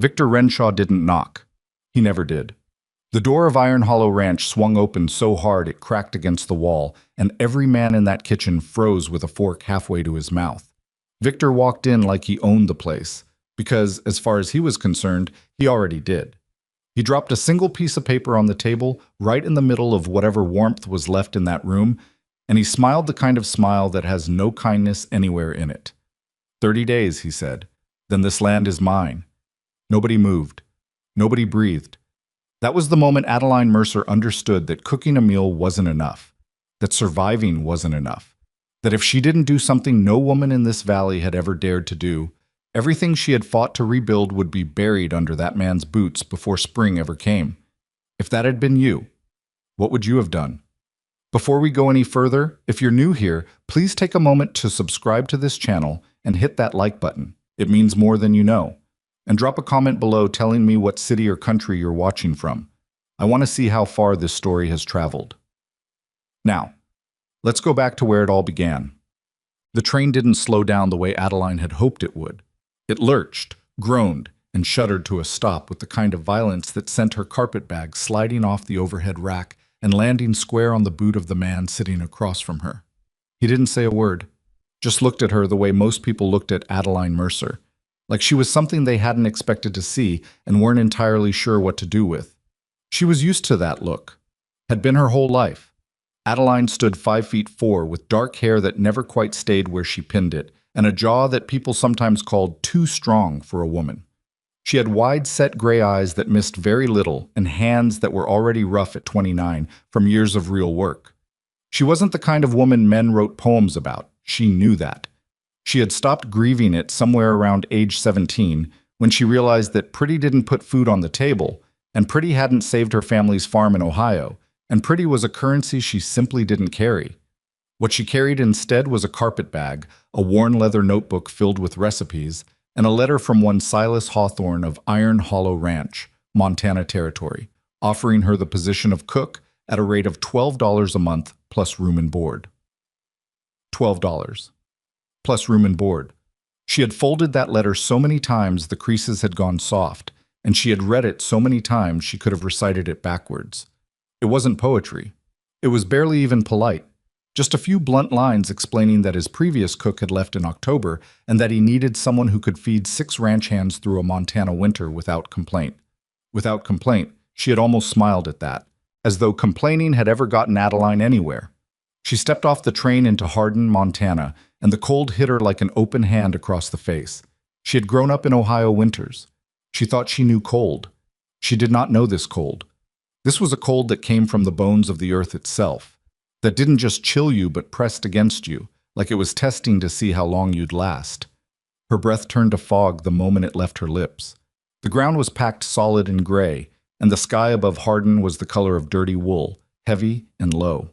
Victor Renshaw didn't knock. He never did. The door of Iron Hollow Ranch swung open so hard it cracked against the wall, and every man in that kitchen froze with a fork halfway to his mouth. Victor walked in like he owned the place, because, as far as he was concerned, he already did. He dropped a single piece of paper on the table, right in the middle of whatever warmth was left in that room, and he smiled the kind of smile that has no kindness anywhere in it. 30 days, he said. Then this land is mine. Nobody moved. Nobody breathed. That was the moment Adeline Mercer understood that cooking a meal wasn't enough, that surviving wasn't enough, that if she didn't do something no woman in this valley had ever dared to do, everything she had fought to rebuild would be buried under that man's boots before spring ever came. If that had been you, what would you have done? Before we go any further, if you're new here, please take a moment to subscribe to this channel and hit that like button. It means more than you know. And drop a comment below telling me what city or country you're watching from. I want to see how far this story has traveled. Now, let's go back to where it all began. The train didn't slow down the way Adeline had hoped it would. It lurched, groaned, and shuddered to a stop with the kind of violence that sent her carpet bag sliding off the overhead rack and landing square on the boot of the man sitting across from her. He didn't say a word, just looked at her the way most people looked at Adeline Mercer, like she was something they hadn't expected to see and weren't entirely sure what to do with. She was used to that look, had been her whole life. Adeline stood 5'4" with dark hair that never quite stayed where she pinned it, and a jaw that people sometimes called too strong for a woman. She had wide-set gray eyes that missed very little and hands that were already rough at 29 from years of real work. She wasn't the kind of woman men wrote poems about. She knew that. She had stopped grieving it somewhere around age 17 when she realized that Pretty didn't put food on the table, and Pretty hadn't saved her family's farm in Ohio, and Pretty was a currency she simply didn't carry. What she carried instead was a carpet bag, a worn leather notebook filled with recipes, and a letter from one Silas Hawthorne of Iron Hollow Ranch, Montana Territory, offering her the position of cook at a rate of $12 a month plus room and board. $12. Plus room and board. She had folded that letter so many times the creases had gone soft, and she had read it so many times she could have recited it backwards. It wasn't poetry. It was barely even polite. Just a few blunt lines explaining that his previous cook had left in October and that he needed someone who could feed 6 ranch hands through a Montana winter without complaint. Without complaint, she had almost smiled at that, as though complaining had ever gotten Adeline anywhere. She stepped off the train into Hardin, Montana, and the cold hit her like an open hand across the face. She had grown up in Ohio winters. She thought she knew cold. She did not know this cold. This was a cold that came from the bones of the earth itself, that didn't just chill you but pressed against you, like it was testing to see how long you'd last. Her breath turned to fog the moment it left her lips. The ground was packed solid and gray, and the sky above Hardin was the color of dirty wool, heavy and low.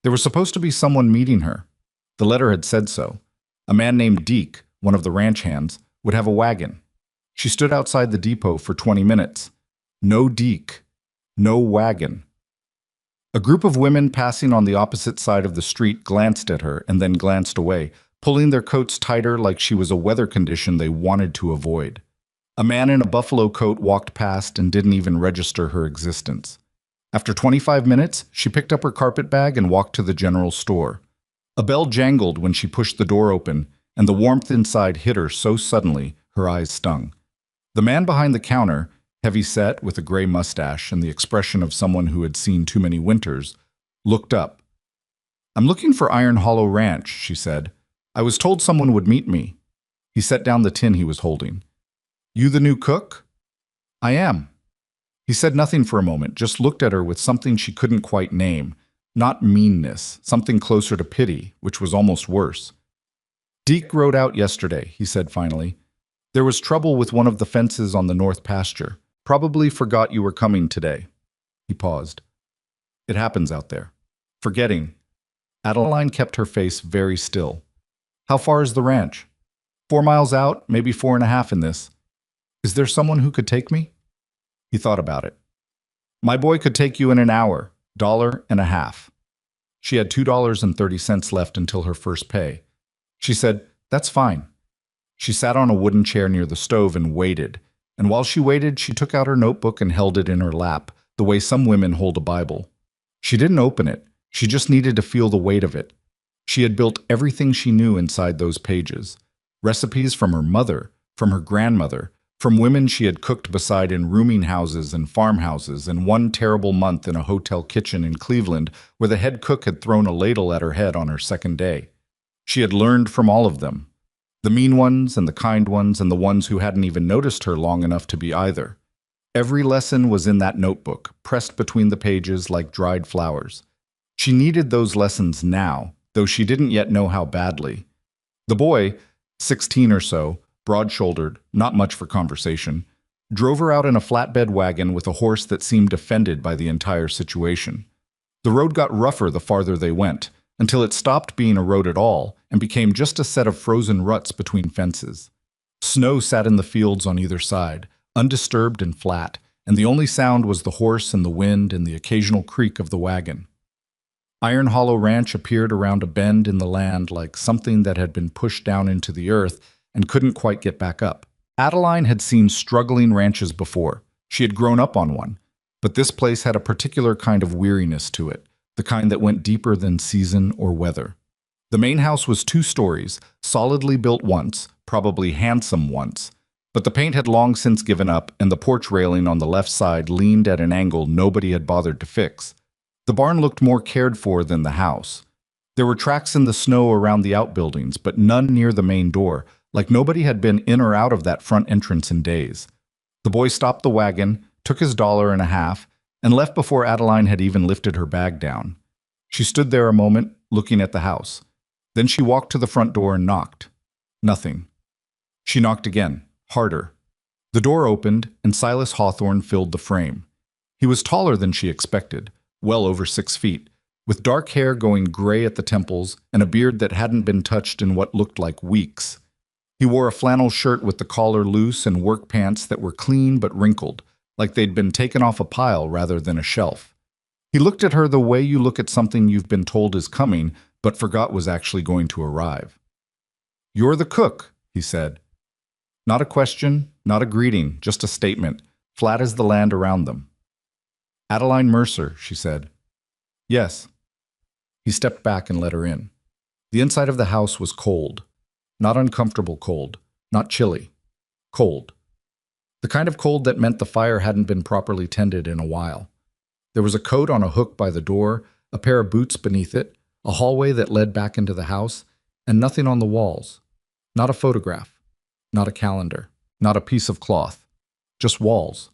There was supposed to be someone meeting her. The letter had said so. A man named Deke, one of the ranch hands, would have a wagon. She stood outside the depot for 20 minutes. No Deke. No wagon. A group of women passing on the opposite side of the street glanced at her and then glanced away, pulling their coats tighter like she was a weather condition they wanted to avoid. A man in a buffalo coat walked past and didn't even register her existence. After 25 minutes, she picked up her carpet bag and walked to the general store. A bell jangled when she pushed the door open, and the warmth inside hit her so suddenly her eyes stung. The man behind the counter, heavy-set with a gray mustache and the expression of someone who had seen too many winters, looked up. "I'm looking for Iron Hollow Ranch," she said. "I was told someone would meet me." He set down the tin he was holding. "You the new cook?" "I am." He said nothing for a moment, just looked at her with something she couldn't quite name. Not meanness, something closer to pity, which was almost worse. "Deke rode out yesterday," he said finally. "There was trouble with one of the fences on the north pasture. Probably forgot you were coming today." He paused. "It happens out there." Forgetting. Adeline kept her face very still. "How far is the ranch?" 4 miles out, maybe 4.5 in this." "Is there someone who could take me?" He thought about it. "My boy could take you in an hour, $1.50. She had $2.30 left until her first pay. She said, "That's fine." She sat on a wooden chair near the stove and waited, And while she waited, she took out her notebook and held it in her lap, the way some women hold a Bible. She didn't open it. She just needed to feel the weight of it. She had built everything she knew inside those pages. Recipes from her mother, from her grandmother, from women she had cooked beside in rooming houses and farmhouses, and one terrible month in a hotel kitchen in Cleveland where the head cook had thrown a ladle at her head on her second day. She had learned from all of them. The mean ones and the kind ones and the ones who hadn't even noticed her long enough to be either. Every lesson was in that notebook, pressed between the pages like dried flowers. She needed those lessons now, though she didn't yet know how badly. The boy, 16 or so, broad-shouldered, not much for conversation, drove her out in a flatbed wagon with a horse that seemed offended by the entire situation. The road got rougher the farther they went, until it stopped being a road at all and became just a set of frozen ruts between fences. Snow sat in the fields on either side, undisturbed and flat, and the only sound was the horse and the wind and the occasional creak of the wagon. Iron Hollow Ranch appeared around a bend in the land like something that had been pushed down into the earth and couldn't quite get back up. Adeline had seen struggling ranches before. She had grown up on one, but this place had a particular kind of weariness to it, the kind that went deeper than season or weather. The main house was 2 stories, solidly built once, probably handsome once, but the paint had long since given up and the porch railing on the left side leaned at an angle nobody had bothered to fix. The barn looked more cared for than the house. There were tracks in the snow around the outbuildings, but none near the main door, like nobody had been in or out of that front entrance in days. The boy stopped the wagon, took his $1.50, and left before Adeline had even lifted her bag down. She stood there a moment, looking at the house. Then she walked to the front door and knocked. Nothing. She knocked again, harder. The door opened, and Silas Hawthorne filled the frame. He was taller than she expected, well over 6 feet, with dark hair going gray at the temples and a beard that hadn't been touched in what looked like weeks. He wore a flannel shirt with the collar loose and work pants that were clean but wrinkled, like they'd been taken off a pile rather than a shelf. He looked at her the way you look at something you've been told is coming, but forgot was actually going to arrive. "You're the cook," he said. Not a question, not a greeting, just a statement, flat as the land around them. "Adeline Mercer," she said. "Yes." He stepped back and let her in. The inside of the house was cold. Not uncomfortable cold, not chilly. Cold. The kind of cold that meant the fire hadn't been properly tended in a while. There was a coat on a hook by the door, a pair of boots beneath it, a hallway that led back into the house, and nothing on the walls. Not a photograph, not a calendar, not a piece of cloth. Just walls.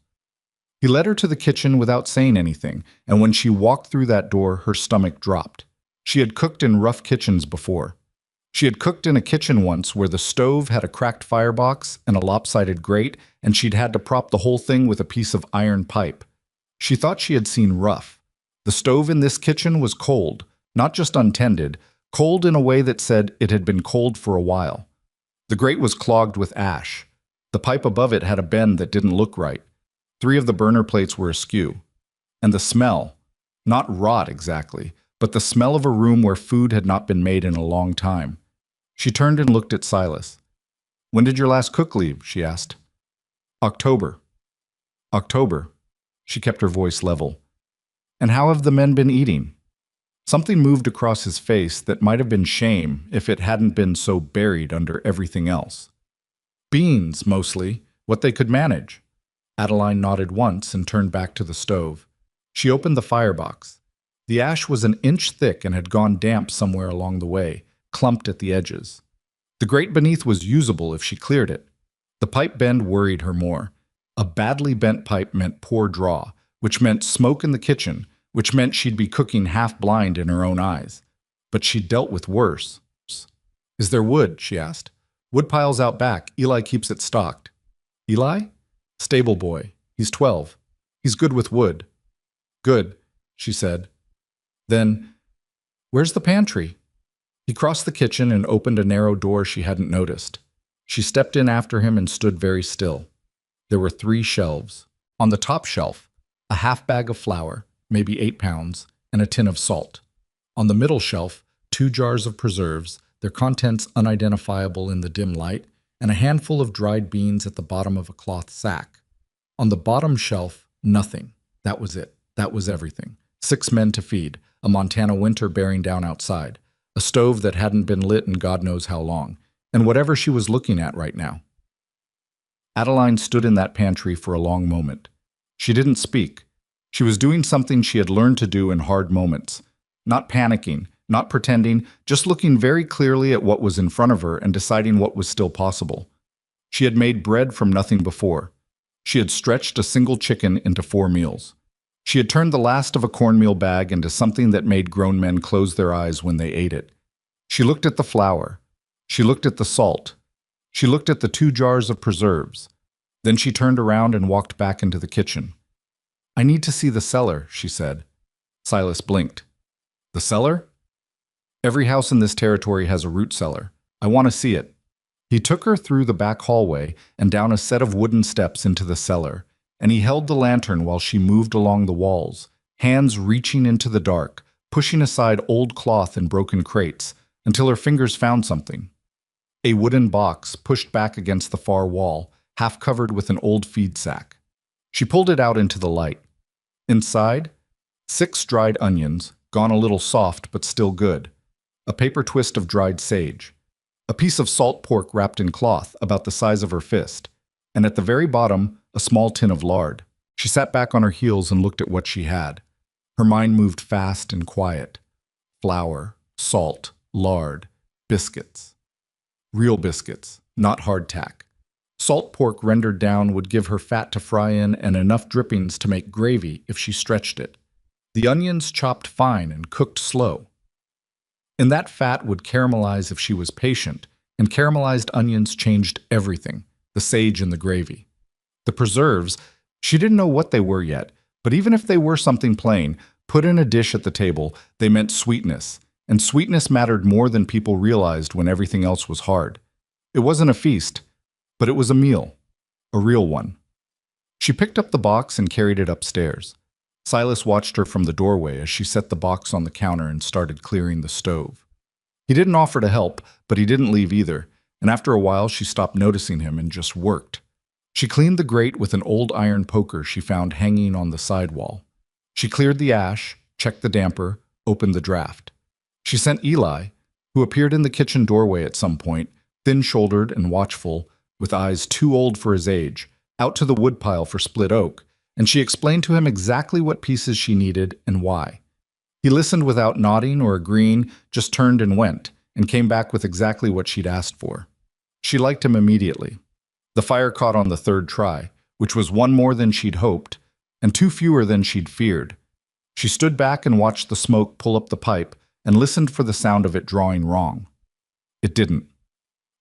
He led her to the kitchen without saying anything, and when she walked through that door, her stomach dropped. She had cooked in rough kitchens before. She had cooked in a kitchen once where the stove had a cracked firebox and a lopsided grate, and she'd had to prop the whole thing with a piece of iron pipe. She thought she had seen rough. The stove in this kitchen was cold, not just untended, cold in a way that said it had been cold for a while. The grate was clogged with ash. The pipe above it had a bend that didn't look right. 3 of the burner plates were askew. And the smell, not rot exactly, but the smell of a room where food had not been made in a long time. She turned and looked at Silas. "When did your last cook leave?" she asked. "October." "October." She kept her voice level. "And how have the men been eating?" Something moved across his face that might have been shame if it hadn't been so buried under everything else. "Beans, mostly, what they could manage." Adeline nodded once and turned back to the stove. She opened the firebox. The ash was an inch thick and had gone damp somewhere along the way, clumped at the edges. The grate beneath was usable if she cleared it. The pipe bend worried her more. A badly bent pipe meant poor draw, which meant smoke in the kitchen, which meant she'd be cooking half blind in her own eyes. But she'd dealt with worse. "Is there wood?" she asked. "Wood piles out back. Eli keeps it stocked." "Eli?" "Stable boy. He's 12. He's good with wood." "Good," she said. Then, "Where's the pantry?" He crossed the kitchen and opened a narrow door she hadn't noticed. She stepped in after him and stood very still. There were 3 shelves. On the top shelf, a half bag of flour, maybe 8 pounds, and a tin of salt. On the middle shelf, 2 jars of preserves, their contents unidentifiable in the dim light, and a handful of dried beans at the bottom of a cloth sack. On the bottom shelf, nothing. That was it. That was everything. 6 men to feed, a Montana winter bearing down outside, a stove that hadn't been lit in God knows how long, and whatever she was looking at right now. Adeline stood in that pantry for a long moment. She didn't speak. She was doing something she had learned to do in hard moments. Not panicking, not pretending, just looking very clearly at what was in front of her and deciding what was still possible. She had made bread from nothing before. She had stretched a single chicken into 4 meals. She had turned the last of a cornmeal bag into something that made grown men close their eyes when they ate it. She looked at the flour. She looked at the salt. She looked at the 2 jars of preserves. Then she turned around and walked back into the kitchen. "I need to see the cellar," she said. Silas blinked. "The cellar?" "Every house in this territory has a root cellar. I want to see it." He took her through the back hallway and down a set of wooden steps into the cellar, and he held the lantern while she moved along the walls, hands reaching into the dark, pushing aside old cloth and broken crates, until her fingers found something. A wooden box pushed back against the far wall, half covered with an old feed sack. She pulled it out into the light. Inside, 6 dried onions, gone a little soft but still good, a paper twist of dried sage, a piece of salt pork wrapped in cloth about the size of her fist, and at the very bottom, a small tin of lard. She sat back on her heels and looked at what she had. Her mind moved fast and quiet. Flour, salt, lard, biscuits. Real biscuits, not hardtack. Salt pork rendered down would give her fat to fry in and enough drippings to make gravy if she stretched it. The onions chopped fine and cooked slow. And that fat would caramelize if she was patient, and caramelized onions changed everything, the sage in the gravy. The preserves, she didn't know what they were yet, but even if they were something plain, put in a dish at the table, they meant sweetness, and sweetness mattered more than people realized when everything else was hard. It wasn't a feast, but it was a meal, a real one. She picked up the box and carried it upstairs. Silas watched her from the doorway as she set the box on the counter and started clearing the stove. He didn't offer to help, but he didn't leave either, and after a while she stopped noticing him and just worked. She cleaned the grate with an old iron poker she found hanging on the side wall. She cleared the ash, checked the damper, opened the draft. She sent Eli, who appeared in the kitchen doorway at some point, thin-shouldered and watchful, with eyes too old for his age, out to the woodpile for split oak, and she explained to him exactly what pieces she needed and why. He listened without nodding or agreeing, just turned and went, and came back with exactly what she'd asked for. She liked him immediately. The fire caught on the 3rd try, which was 1 more than she'd hoped, and 2 fewer than she'd feared. She stood back and watched the smoke pull up the pipe and listened for the sound of it drawing wrong. It didn't.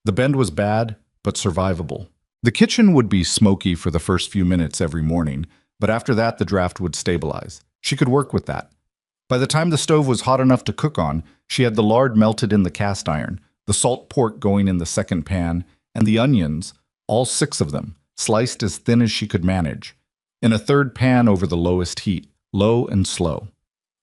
The bend was bad, but survivable. The kitchen would be smoky for the first few minutes every morning, but after that the draft would stabilize. She could work with that. By the time the stove was hot enough to cook on, she had the lard melted in the cast iron, the salt pork going in the 2nd pan, and the onions, all 6 of them, sliced as thin as she could manage, in a 3rd pan over the lowest heat, low and slow.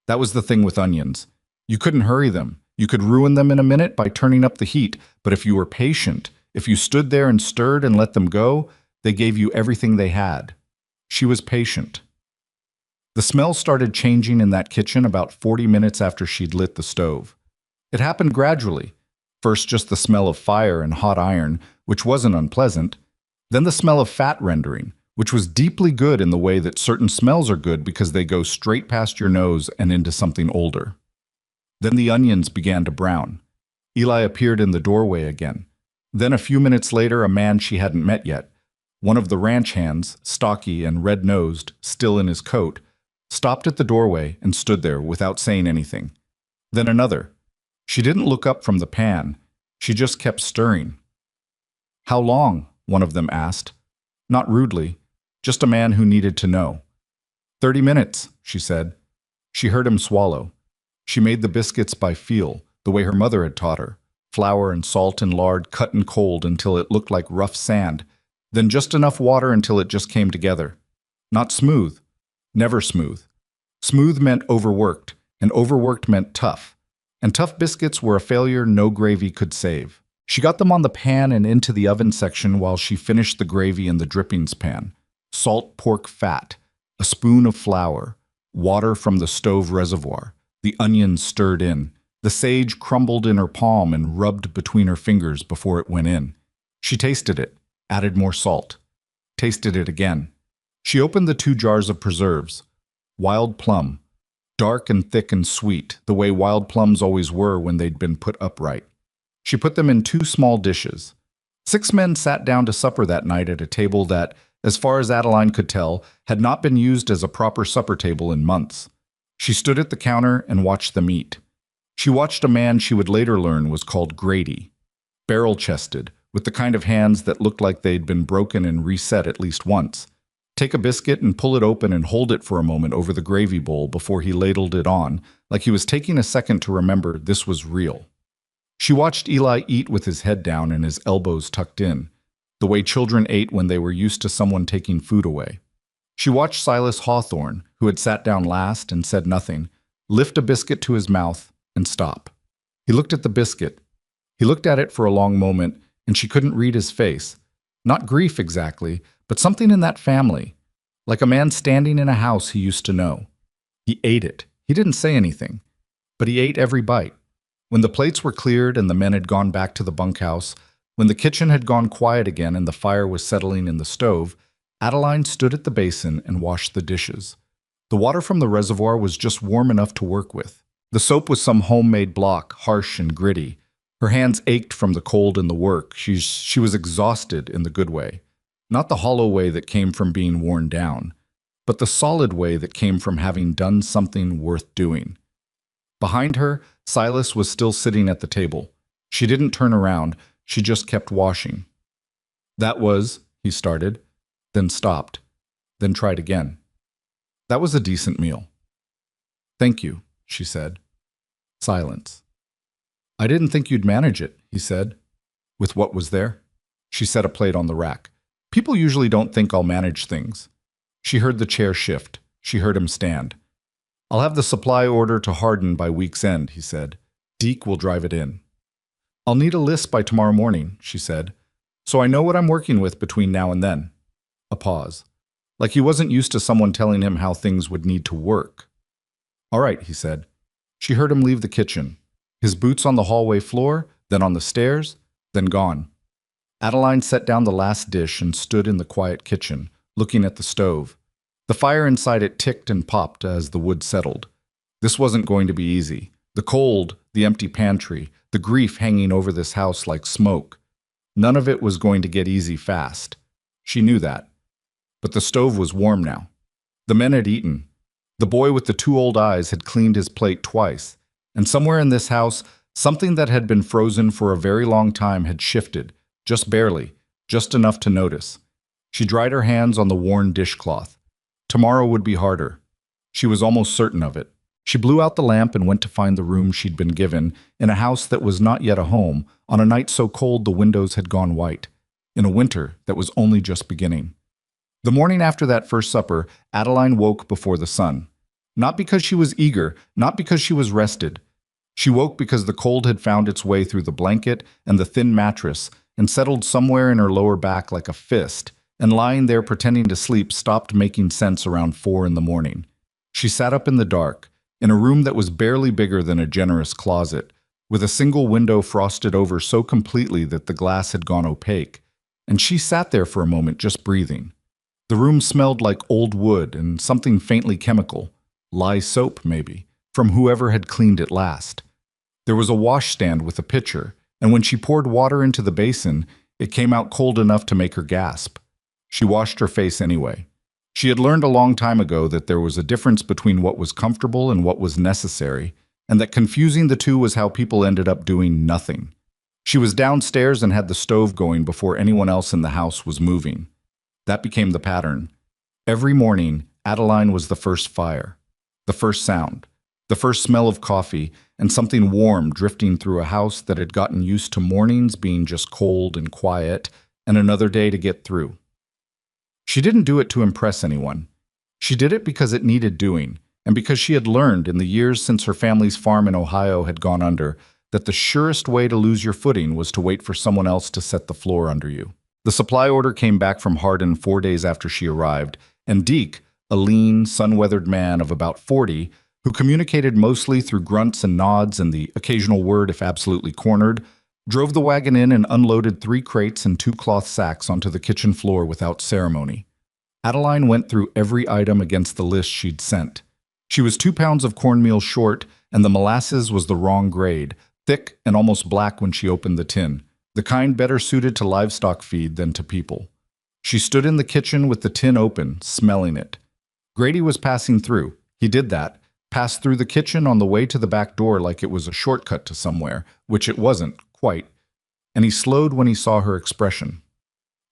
That was the thing with onions. You couldn't hurry them. You could ruin them in a minute by turning up the heat, but if you were patient, if you stood there and stirred and let them go, they gave you everything they had. She was patient. The smell started changing in that kitchen about 40 minutes after she'd lit the stove. It happened gradually. First just the smell of fire and hot iron, which wasn't unpleasant. Then the smell of fat rendering, which was deeply good in the way that certain smells are good because they go straight past your nose and into something older. Then the onions began to brown. Eli appeared in the doorway again. Then a few minutes later, a man she hadn't met yet, one of the ranch hands, stocky and red-nosed, still in his coat, stopped at the doorway and stood there without saying anything. Then another. She didn't look up from the pan. She just kept stirring. "How long?" one of them asked. Not rudely, just a man who needed to know. 30 minutes, she said. She heard him swallow. She made the biscuits by feel, the way her mother had taught her. Flour and salt and lard cut and cold until it looked like rough sand, then just enough water until it just came together. Not smooth. Never smooth. Smooth meant overworked, and overworked meant tough. And tough biscuits were a failure no gravy could save. She got them on the pan and into the oven section while she finished the gravy in the drippings pan. Salt pork fat, a spoon of flour, water from the stove reservoir, the onions stirred in. The sage crumbled in her palm and rubbed between her fingers before it went in. She tasted it, added more salt. Tasted it again. She opened the 2 jars of preserves. Wild plum, dark and thick and sweet, the way wild plums always were when they'd been put upright. She put them in 2 small dishes. 6 men sat down to supper that night at a table that, as far as Adeline could tell, had not been used as a proper supper table in months. She stood at the counter and watched them eat. She watched a man she would later learn was called Grady, barrel-chested, with the kind of hands that looked like they'd been broken and reset at least once. Take a biscuit and pull it open and hold it for a moment over the gravy bowl before he ladled it on, like he was taking a second to remember this was real. She watched Eli eat with his head down and his elbows tucked in, the way children ate when they were used to someone taking food away. She watched Silas Hawthorne, who had sat down last and said nothing, lift a biscuit to his mouth and stop. He looked at the biscuit. He looked at it for a long moment, and she couldn't read his face. Not grief exactly, but something in that family, like a man standing in a house he used to know. He ate it. He didn't say anything, but he ate every bite. When the plates were cleared and the men had gone back to the bunkhouse, when the kitchen had gone quiet again and the fire was settling in the stove, Adeline stood at the basin and washed the dishes. The water from the reservoir was just warm enough to work with. The soap was some homemade block, harsh and gritty. Her hands ached from the cold and the work. She was exhausted in the good way. Not the hollow way that came from being worn down, but the solid way that came from having done something worth doing. Behind her, Silas was still sitting at the table. She didn't turn around. She just kept washing. That was, he started, then stopped, then tried again. That was a decent meal. Thank you, she said. Silence. I didn't think you'd manage it, he said. With what was there? She set a plate on the rack. People usually don't think I'll manage things. She heard the chair shift. She heard him stand. I'll have the supply order to harden by week's end, he said. Deke will drive it in. I'll need a list by tomorrow morning, she said, so I know what I'm working with between now and then. A pause. Like he wasn't used to someone telling him how things would need to work. All right, he said. She heard him leave the kitchen. His boots on the hallway floor, then on the stairs, then gone. Adeline set down the last dish and stood in the quiet kitchen, looking at the stove. The fire inside it ticked and popped as the wood settled. This wasn't going to be easy. The cold, the empty pantry, the grief hanging over this house like smoke. None of it was going to get easy fast. She knew that. But the stove was warm now. The men had eaten. The boy with the 2 old eyes had cleaned his plate twice. And somewhere in this house, something that had been frozen for a very long time had shifted, just barely, just enough to notice. She dried her hands on the worn dishcloth. Tomorrow would be harder. She was almost certain of it. She blew out the lamp and went to find the room she'd been given, in a house that was not yet a home, on a night so cold the windows had gone white, in a winter that was only just beginning. The morning after that first supper, Adeline woke before the sun. Not because she was eager, not because she was rested. She woke because the cold had found its way through the blanket and the thin mattress and settled somewhere in her lower back like a fist, and lying there pretending to sleep stopped making sense around 4 in the morning. She sat up in the dark, in a room that was barely bigger than a generous closet, with a single window frosted over so completely that the glass had gone opaque, and she sat there for a moment just breathing. The room smelled like old wood and something faintly chemical, lye soap maybe, from whoever had cleaned it last. There was a washstand with a pitcher, and when she poured water into the basin, it came out cold enough to make her gasp. She washed her face anyway. She had learned a long time ago that there was a difference between what was comfortable and what was necessary, and that confusing the two was how people ended up doing nothing. She was downstairs and had the stove going before anyone else in the house was moving. That became the pattern. Every morning, Adeline was the first fire, the first sound, the first smell of coffee, and something warm drifting through a house that had gotten used to mornings being just cold and quiet, and another day to get through. She didn't do it to impress anyone. She did it because it needed doing, and because she had learned in the years since her family's farm in Ohio had gone under that the surest way to lose your footing was to wait for someone else to set the floor under you. The supply order came back from Hardin 4 days after she arrived, and Deke, a lean, sun-weathered man of about 40, who communicated mostly through grunts and nods and the occasional word if absolutely cornered, drove the wagon in and unloaded 3 crates and 2 cloth sacks onto the kitchen floor without ceremony. Adeline went through every item against the list she'd sent. She was 2 pounds of cornmeal short, and the molasses was the wrong grade, thick and almost black when she opened the tin, the kind better suited to livestock feed than to people. She stood in the kitchen with the tin open, smelling it. Grady was passing through. He did that, passed through the kitchen on the way to the back door like it was a shortcut to somewhere, which it wasn't, quite, and he slowed when he saw her expression.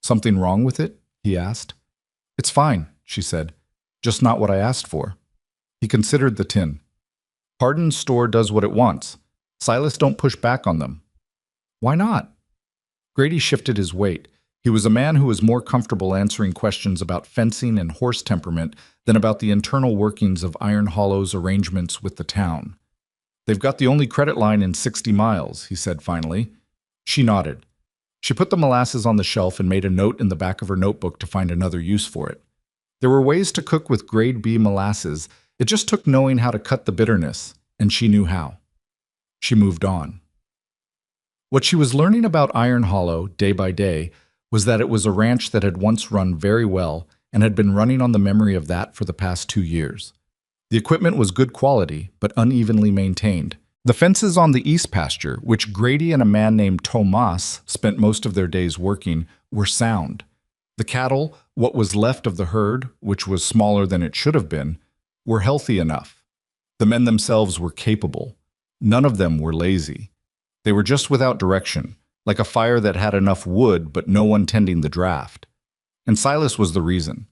"Something wrong with it?" he asked. "It's fine," she said. "Just not what I asked for." He considered the tin. "Hardin's store does what it wants. Silas don't push back on them." "Why not?" Grady shifted his weight. He was a man who was more comfortable answering questions about fencing and horse temperament than about the internal workings of Iron Hollow's arrangements with the town. "They've got the only credit line in 60 miles, he said finally. She nodded. She put the molasses on the shelf and made a note in the back of her notebook to find another use for it. There were ways to cook with grade B molasses. It just took knowing how to cut the bitterness, and she knew how. She moved on. What she was learning about Iron Hollow, day by day, was that it was a ranch that had once run very well and had been running on the memory of that for the past 2 years. The equipment was good quality, but unevenly maintained. The fences on the east pasture, which Grady and a man named Tomas spent most of their days working, were sound. The cattle, what was left of the herd, which was smaller than it should have been, were healthy enough. The men themselves were capable. None of them were lazy. They were just without direction, like a fire that had enough wood but no one tending the draft. And Silas was the reason.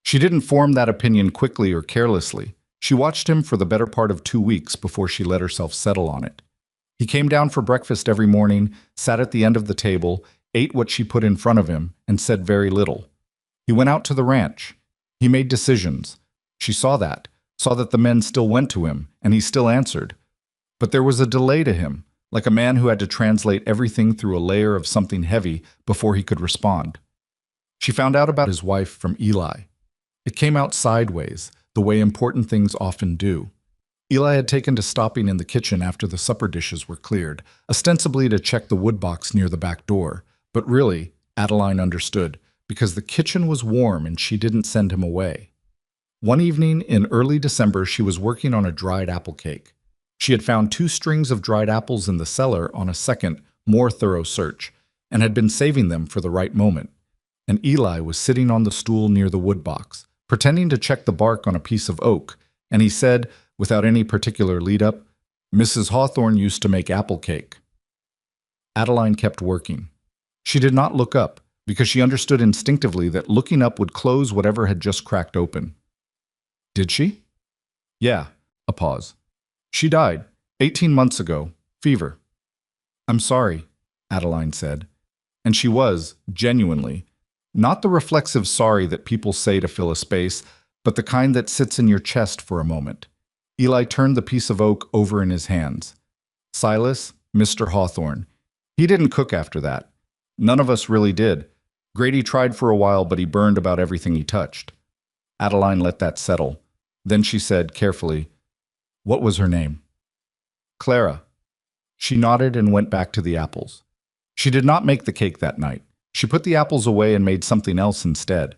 She didn't form that opinion quickly or carelessly. She watched him for the better part of 2 weeks before she let herself settle on it. He came down for breakfast every morning, sat at the end of the table, ate what she put in front of him, and said very little. He went out to the ranch. He made decisions. She saw that the men still went to him, and he still answered. But there was a delay to him, like a man who had to translate everything through a layer of something heavy before he could respond. She found out about his wife from Eli. It came out sideways, the way important things often do. Eli had taken to stopping in the kitchen after the supper dishes were cleared, ostensibly to check the wood box near the back door. But really, Adeline understood, because the kitchen was warm and she didn't send him away. One evening in early December, she was working on a dried apple cake. She had found 2 strings of dried apples in the cellar on a second, more thorough search, and had been saving them for the right moment. And Eli was sitting on the stool near the wood box, pretending to check the bark on a piece of oak, and he said, without any particular lead-up, "Mrs. Hawthorne used to make apple cake." Adeline kept working. She did not look up, because she understood instinctively that looking up would close whatever had just cracked open. "Did she?" "Yeah." A pause. "She died, 18 months ago, fever." "I'm sorry," Adeline said. And she was, genuinely, not the reflexive sorry that people say to fill a space, but the kind that sits in your chest for a moment. Eli turned the piece of oak over in his hands. "Silas, Mr. Hawthorne. He didn't cook after that. None of us really did. Grady tried for a while, but he burned about everything he touched." Adeline let that settle. Then she said, carefully, "What was her name?" "Clara." She nodded and went back to the apples. She did not make the cake that night. She put the apples away and made something else instead.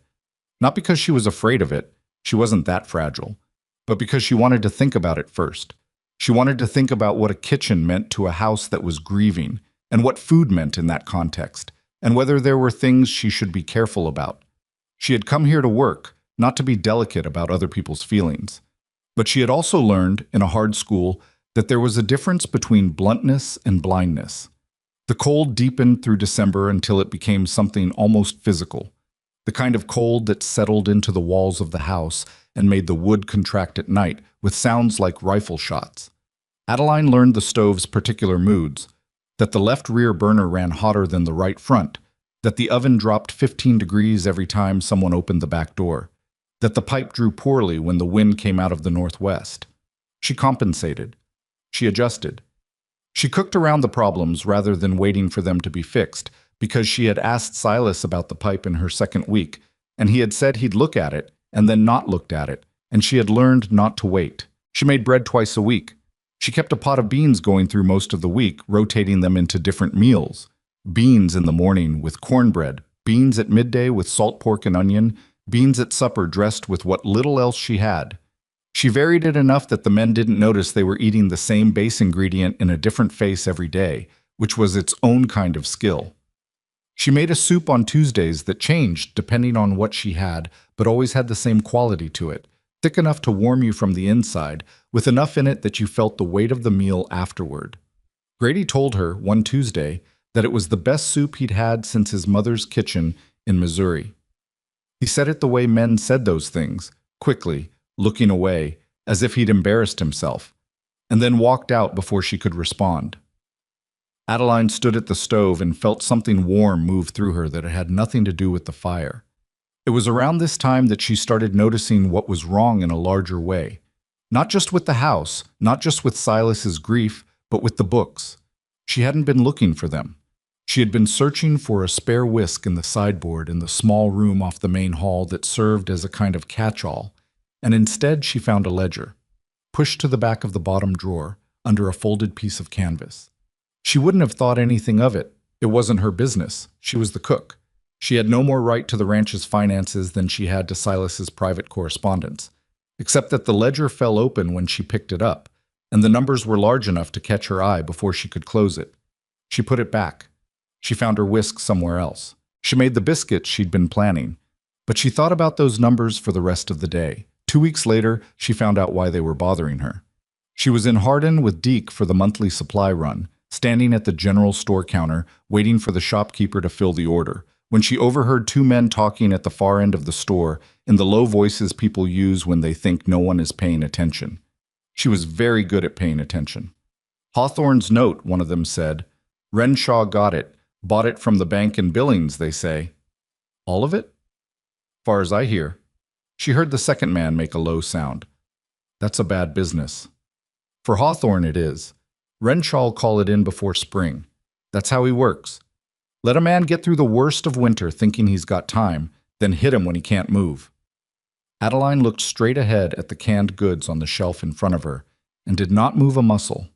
Not because she was afraid of it, she wasn't that fragile, but because she wanted to think about it first. She wanted to think about what a kitchen meant to a house that was grieving, and what food meant in that context, and whether there were things she should be careful about. She had come here to work, not to be delicate about other people's feelings. But she had also learned, in a hard school, that there was a difference between bluntness and blindness. The cold deepened through December until it became something almost physical, the kind of cold that settled into the walls of the house and made the wood contract at night with sounds like rifle shots. Adeline learned the stove's particular moods, that the left rear burner ran hotter than the right front, that the oven dropped 15 degrees every time someone opened the back door, that the pipe drew poorly when the wind came out of the northwest. She compensated. She adjusted. She cooked around the problems rather than waiting for them to be fixed, because she had asked Silas about the pipe in her second week, and he had said he'd look at it, and then not looked at it, and she had learned not to wait. She made bread twice a week. She kept a pot of beans going through most of the week, rotating them into different meals. Beans in the morning with cornbread, beans at midday with salt pork and onion, beans at supper dressed with what little else she had. She varied it enough that the men didn't notice they were eating the same base ingredient in a different face every day, which was its own kind of skill. She made a soup on Tuesdays that changed depending on what she had, but always had the same quality to it, thick enough to warm you from the inside, with enough in it that you felt the weight of the meal afterward. Grady told her, one Tuesday, that it was the best soup he'd had since his mother's kitchen in Missouri. He said it the way men said those things, quickly, looking away, as if he'd embarrassed himself, and then walked out before she could respond. Adeline stood at the stove and felt something warm move through her that had nothing to do with the fire. It was around this time that she started noticing what was wrong in a larger way. Not just with the house, not just with Silas's grief, but with the books. She hadn't been looking for them. She had been searching for a spare whisk in the sideboard in the small room off the main hall that served as a kind of catch-all, and instead she found a ledger, pushed to the back of the bottom drawer, under a folded piece of canvas. She wouldn't have thought anything of it. It wasn't her business. She was the cook. She had no more right to the ranch's finances than she had to Silas's private correspondence, except that the ledger fell open when she picked it up, and the numbers were large enough to catch her eye before she could close it. She put it back. She found her whisk somewhere else. She made the biscuits she'd been planning, but she thought about those numbers for the rest of the day. 2 weeks later, she found out why they were bothering her. She was in Hardin with Deke for the monthly supply run, standing at the general store counter, waiting for the shopkeeper to fill the order, when she overheard two men talking at the far end of the store in the low voices people use when they think no one is paying attention. She was very good at paying attention. Hawthorne's note, one of them said. Renshaw got it. Bought it from the bank in Billings, they say. All of it? Far as I hear. She heard the second man make a low sound. That's a bad business. For Hawthorne it is. Renshaw'll call it in before spring. That's how he works. Let a man get through the worst of winter thinking he's got time, then hit him when he can't move. Adeline looked straight ahead at the canned goods on the shelf in front of her and did not move a muscle.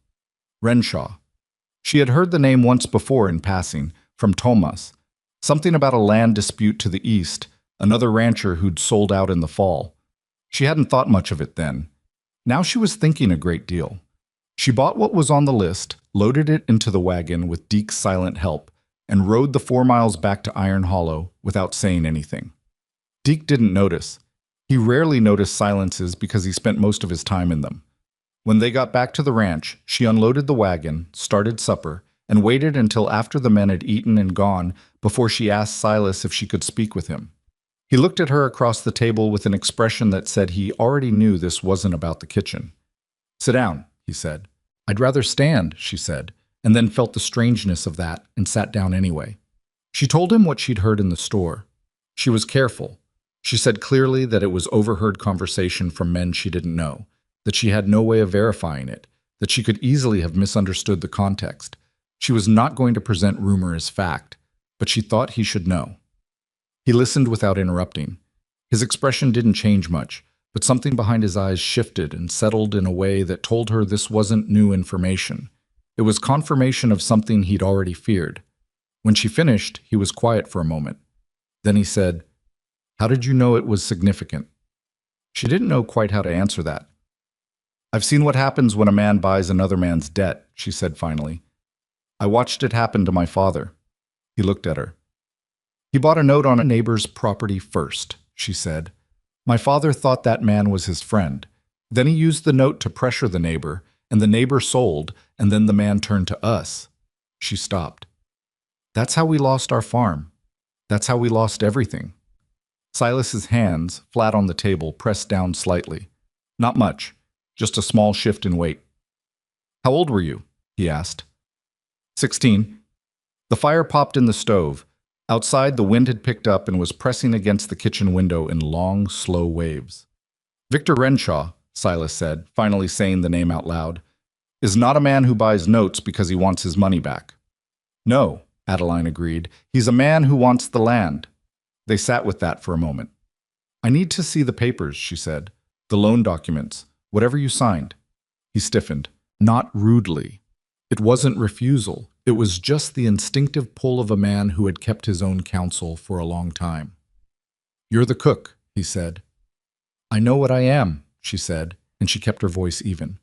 Renshaw. She had heard the name once before in passing, from Thomas. Something about a land dispute to the east, another rancher who'd sold out in the fall. She hadn't thought much of it then. Now she was thinking a great deal. She bought what was on the list, loaded it into the wagon with Deke's silent help, and rode the 4 miles back to Iron Hollow without saying anything. Deke didn't notice. He rarely noticed silences because he spent most of his time in them. When they got back to the ranch, she unloaded the wagon, started supper, and waited until after the men had eaten and gone before she asked Silas if she could speak with him. He looked at her across the table with an expression that said he already knew this wasn't about the kitchen. Sit down, he said. I'd rather stand, she said, and then felt the strangeness of that and sat down anyway. She told him what she'd heard in the store. She was careful. She said clearly that it was overheard conversation from men she didn't know, that she had no way of verifying it, that she could easily have misunderstood the context. She was not going to present rumor as fact, but she thought he should know. He listened without interrupting. His expression didn't change much, but something behind his eyes shifted and settled in a way that told her this wasn't new information. It was confirmation of something he'd already feared. When she finished, he was quiet for a moment. Then he said, "How did you know it was significant?" She didn't know quite how to answer that. "I've seen what happens when a man buys another man's debt," she said finally. "I watched it happen to my father." He looked at her. "He bought a note on a neighbor's property first," she said. "My father thought that man was his friend. Then he used the note to pressure the neighbor, and the neighbor sold, and then the man turned to us." She stopped. "That's how we lost our farm. That's how we lost everything." Silas's hands, flat on the table, pressed down slightly. Not much, just a small shift in weight. "How old were you?" he asked. 16. The fire popped in the stove. Outside, the wind had picked up and was pressing against the kitchen window in long, slow waves. "Victor Renshaw," Silas said, finally saying the name out loud. is not a man who buys notes because he wants his money back. No, Adeline agreed. He's a man who wants the land. They sat with that for a moment. I need to see the papers, she said. The loan documents, whatever you signed. He stiffened, not rudely. It wasn't refusal. It was just the instinctive pull of a man who had kept his own counsel for a long time. You're the cook, he said. I know what I am, she said, and she kept her voice even.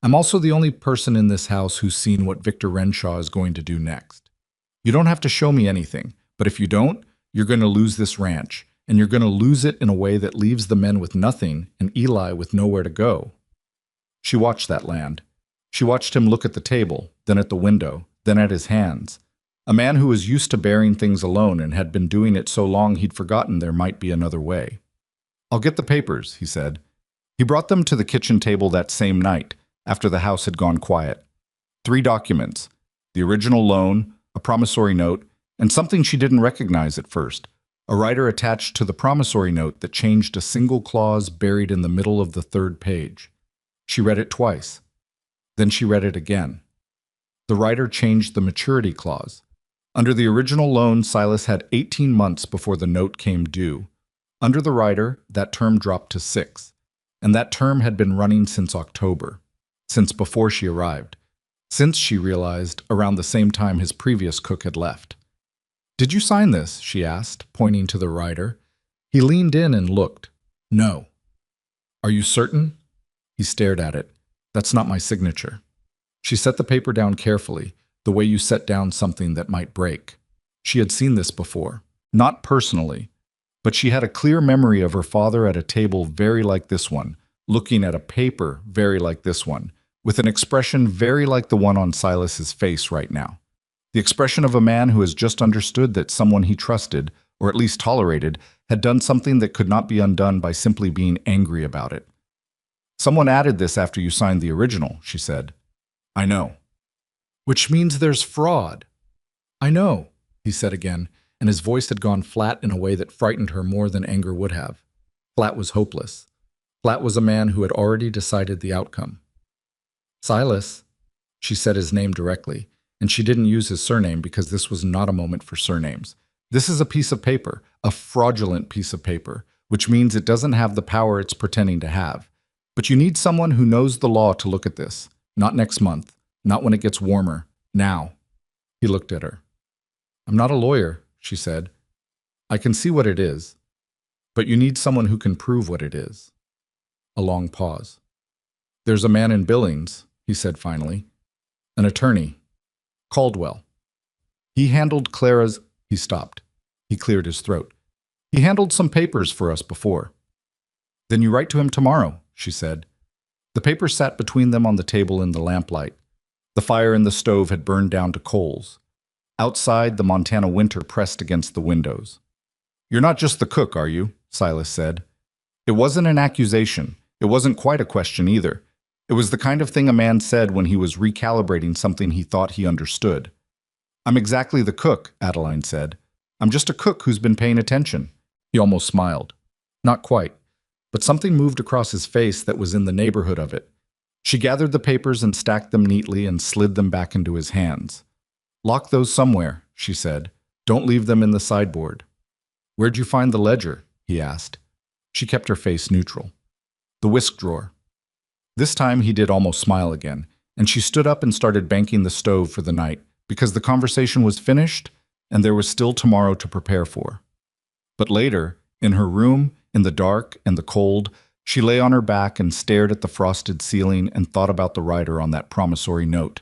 I'm also the only person in this house who's seen what Victor Renshaw is going to do next. You don't have to show me anything, but if you don't, you're going to lose this ranch, and you're going to lose it in a way that leaves the men with nothing and Eli with nowhere to go. She watched that land. She watched him look at the table, then at the window, then at his hands. A man who was used to bearing things alone and had been doing it so long he'd forgotten there might be another way. I'll get the papers, he said. He brought them to the kitchen table that same night, after the house had gone quiet. 3 documents, the original loan, a promissory note, and something she didn't recognize at first, a writer attached to the promissory note that changed a single clause buried in the middle of the 3rd page. She read it twice. Then she read it again. The writer changed the maturity clause. Under the original loan, Silas had 18 months before the note came due. Under the writer, that term dropped to 6, and that term had been running since October, since before she arrived, since she realized around the same time his previous cook had left. Did you sign this? She asked, pointing to the writer. He leaned in and looked. No. Are you certain? He stared at it. That's not my signature. She set the paper down carefully, the way you set down something that might break. She had seen this before, not personally, but she had a clear memory of her father at a table very like this one, looking at a paper very like this one, with an expression very like the one on Silas's face right now. The expression of a man who has just understood that someone he trusted, or at least tolerated, had done something that could not be undone by simply being angry about it. Someone added this after you signed the original, she said. I know. Which means there's fraud. I know, he said again, and his voice had gone flat in a way that frightened her more than anger would have. Flat was hopeless. Flat was a man who had already decided the outcome. Silas, she said his name directly, and she didn't use his surname because this was not a moment for surnames. This is a piece of paper, a fraudulent piece of paper, which means it doesn't have the power it's pretending to have. But you need someone who knows the law to look at this. Not next month. Not when it gets warmer. Now. He looked at her. I'm not a lawyer, she said. I can see what it is. But you need someone who can prove what it is. A long pause. There's a man in Billings, he said finally. An attorney. Caldwell. He handled Clara's... He stopped. He cleared his throat. He handled some papers for us before. Then you write to him tomorrow, she said. The paper sat between them on the table in the lamplight. The fire in the stove had burned down to coals. Outside, the Montana winter pressed against the windows. You're not just the cook, are you? Silas said. It wasn't an accusation. It wasn't quite a question either. It was the kind of thing a man said when he was recalibrating something he thought he understood. I'm exactly the cook, Adeline said. I'm just a cook who's been paying attention. He almost smiled. Not quite, but something moved across his face that was in the neighborhood of it. She gathered the papers and stacked them neatly and slid them back into his hands. Lock those somewhere, she said. Don't leave them in the sideboard. Where'd you find the ledger? He asked. She kept her face neutral. The whisk drawer. This time he did almost smile again, and she stood up and started banking the stove for the night, because the conversation was finished and there was still tomorrow to prepare for. But later, in her room, in the dark and the cold, she lay on her back and stared at the frosted ceiling and thought about the writer on that promissory note,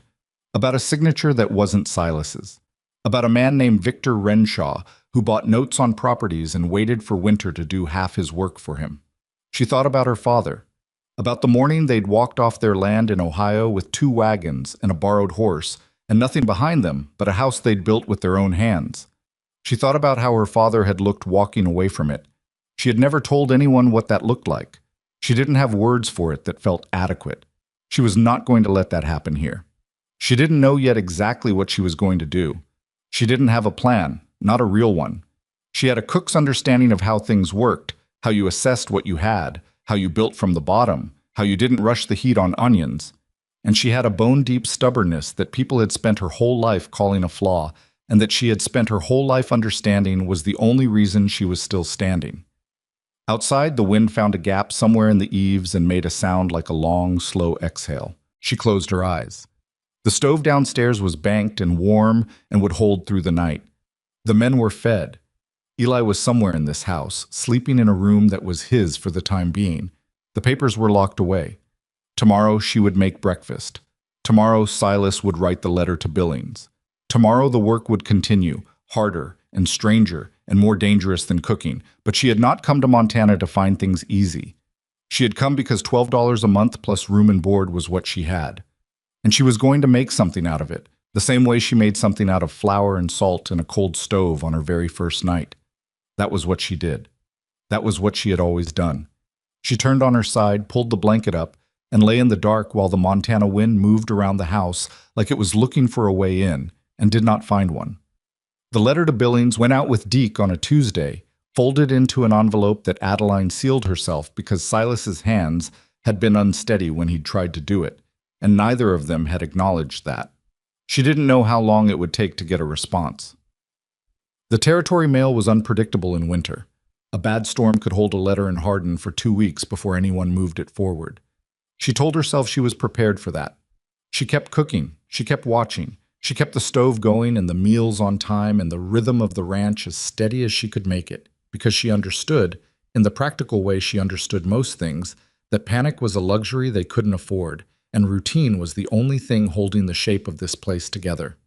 about a signature that wasn't Silas's, about a man named Victor Renshaw who bought notes on properties and waited for winter to do half his work for him. She thought about her father, about the morning they'd walked off their land in Ohio with 2 wagons and a borrowed horse, and nothing behind them but a house they'd built with their own hands. She thought about how her father had looked walking away from it. She had never told anyone what that looked like. She didn't have words for it that felt adequate. She was not going to let that happen here. She didn't know yet exactly what she was going to do. She didn't have a plan, not a real one. She had a cook's understanding of how things worked, how you assessed what you had, how you built from the bottom, how you didn't rush the heat on onions. and she had a bone-deep stubbornness that people had spent her whole life calling a flaw, and that she had spent her whole life understanding was the only reason she was still standing. Outside, the wind found a gap somewhere in the eaves and made a sound like a long, slow exhale. She closed her eyes. The stove downstairs was banked and warm and would hold through the night. The men were fed. Eli was somewhere in this house, sleeping in a room that was his for the time being. The papers were locked away. Tomorrow she would make breakfast. Tomorrow Silas would write the letter to Billings. Tomorrow the work would continue, harder and stranger and more dangerous than cooking, but she had not come to Montana to find things easy. She had come because $12 a month plus room and board was what she had. And she was going to make something out of it, the same way she made something out of flour and salt in a cold stove on her very first night. That was what she did. That was what she had always done. She turned on her side, pulled the blanket up, and lay in the dark while the Montana wind moved around the house like it was looking for a way in, and did not find one. The letter to Billings went out with Deke on a Tuesday, folded into an envelope that Adeline sealed herself because Silas's hands had been unsteady when he'd tried to do it, and neither of them had acknowledged that. She didn't know how long it would take to get a response. The territory mail was unpredictable in winter. A bad storm could hold a letter in Hardin for 2 weeks before anyone moved it forward. She told herself she was prepared for that. She kept cooking, she kept watching, she kept the stove going and the meals on time and the rhythm of the ranch as steady as she could make it, because she understood, in the practical way she understood most things, that panic was a luxury they couldn't afford, and routine was the only thing holding the shape of this place together.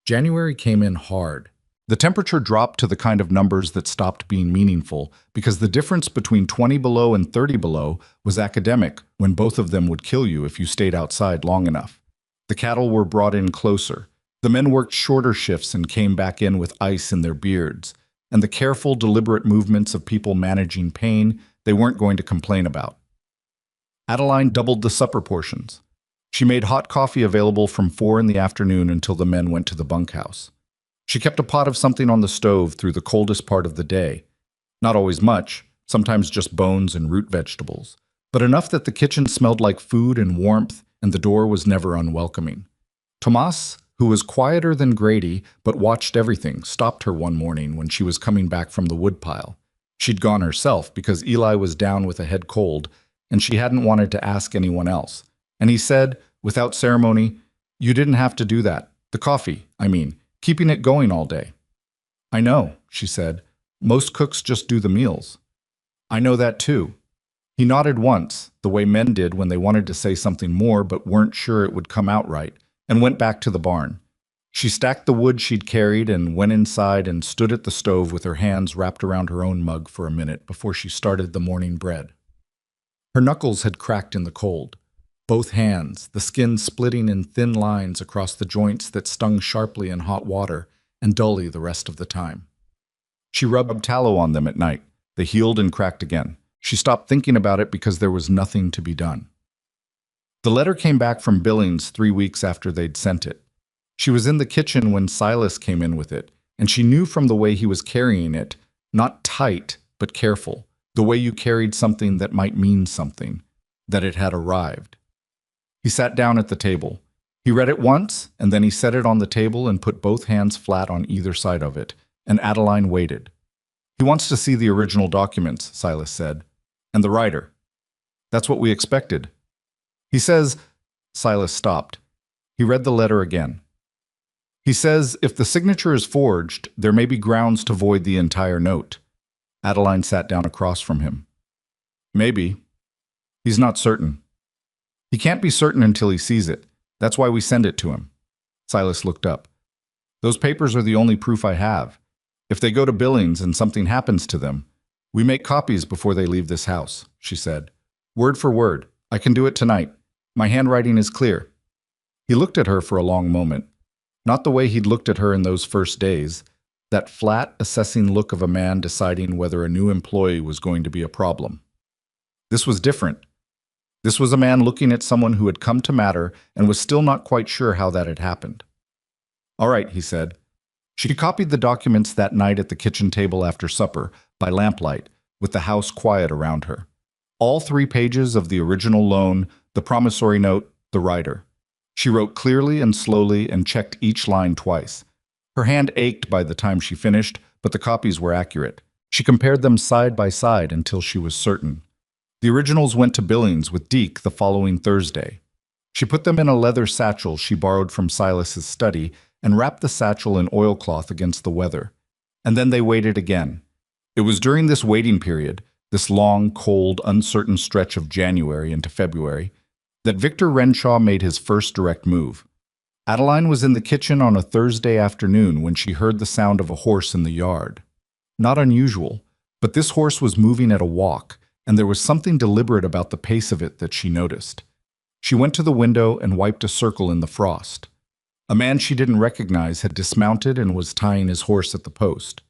January came in hard. The temperature dropped to the kind of numbers that stopped being meaningful because the difference between 20 below and 30 below was academic when both of them would kill you if you stayed outside long enough. The cattle were brought in closer. The men worked shorter shifts and came back in with ice in their beards. And the careful, deliberate movements of people managing pain they weren't going to complain about. Adeline doubled the supper portions. She made hot coffee available from 4 in the afternoon until the men went to the bunkhouse. She kept a pot of something on the stove through the coldest part of the day. Not always much, sometimes just bones and root vegetables, but enough that the kitchen smelled like food and warmth and the door was never unwelcoming. Tomas, who was quieter than Grady but watched everything, stopped her one morning when she was coming back from the woodpile. She'd gone herself because Eli was down with a head cold and she hadn't wanted to ask anyone else. And he said, without ceremony, "You didn't have to do that. The coffee, I mean. Keeping it going all day." "I know," she said. "Most cooks just do the meals." "I know that too." He nodded once, the way men did when they wanted to say something more but weren't sure it would come out right, and went back to the barn. She stacked the wood she'd carried and went inside and stood at the stove with her hands wrapped around her own mug for a minute before she started the morning bread. Her knuckles had cracked in the cold. Both hands, the skin splitting in thin lines across the joints that stung sharply in hot water and dully the rest of the time. She rubbed tallow on them at night. They healed and cracked again. She stopped thinking about it because there was nothing to be done. The letter came back from Billings 3 weeks after they'd sent it. She was in the kitchen when Silas came in with it, and she knew from the way he was carrying it, not tight, but careful, the way you carried something that might mean something, that it had arrived. He sat down at the table. He read it once, and then he set it on the table and put both hands flat on either side of it, and Adeline waited. "He wants to see the original documents," Silas said, "and the writer. That's what we expected. He says—" Silas stopped. He read the letter again. "He says if the signature is forged, there may be grounds to void the entire note." Adeline sat down across from him. "Maybe. He's not certain. He can't be certain until he sees it. That's why we send it to him." Silas looked up. "Those papers are the only proof I have. If they go to Billings and something happens to them, we make copies before they leave this house," she said. "Word for word. I can do it tonight. My handwriting is clear." He looked at her for a long moment. Not the way he'd looked at her in those first days, that flat, assessing look of a man deciding whether a new employee was going to be a problem. This was different. This was a man looking at someone who had come to matter and was still not quite sure how that had happened. "All right," he said. She copied the documents that night at the kitchen table after supper, by lamplight, with the house quiet around her. All 3 pages of the original loan, the promissory note, the writer. She wrote clearly and slowly and checked each line twice. Her hand ached by the time she finished, but the copies were accurate. She compared them side by side until she was certain. The originals went to Billings with Deke the following Thursday. She put them in a leather satchel she borrowed from Silas's study and wrapped the satchel in oilcloth against the weather. And then they waited again. It was during this waiting period, this long, cold, uncertain stretch of January into February, that Victor Renshaw made his first direct move. Adeline was in the kitchen on a Thursday afternoon when she heard the sound of a horse in the yard. Not unusual, but this horse was moving at a walk, and there was something deliberate about the pace of it that she noticed. She went to the window and wiped a circle in the frost. A man she didn't recognize had dismounted and was tying his horse at the post.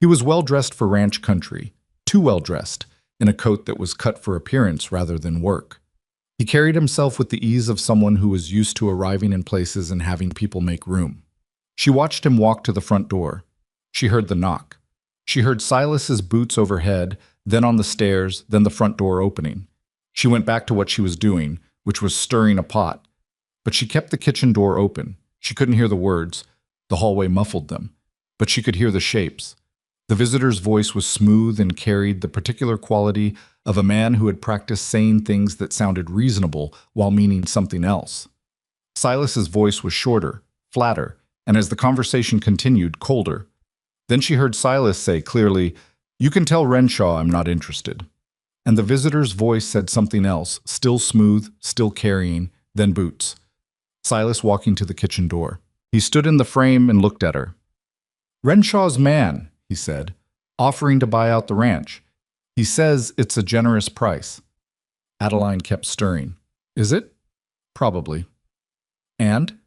He was well-dressed for ranch country, too well-dressed, in a coat that was cut for appearance rather than work. He carried himself with the ease of someone who was used to arriving in places and having people make room. She watched him walk to the front door. She heard the knock. She heard Silas's boots overhead, then on the stairs, then the front door opening. She went back to what she was doing, which was stirring a pot. But she kept the kitchen door open. She couldn't hear the words. The hallway muffled them. But she could hear the shapes. The visitor's voice was smooth and carried the particular quality of a man who had practiced saying things that sounded reasonable while meaning something else. Silas's voice was shorter, flatter, and as the conversation continued, colder. Then she heard Silas say clearly, "You can tell Renshaw I'm not interested." And the visitor's voice said something else, still smooth, still carrying, then boots. Silas walking to the kitchen door. He stood in the frame and looked at her. "Renshaw's man," he said, "offering to buy out the ranch. He says it's a generous price." Adeline kept stirring. "Is it?" "Probably." "And?"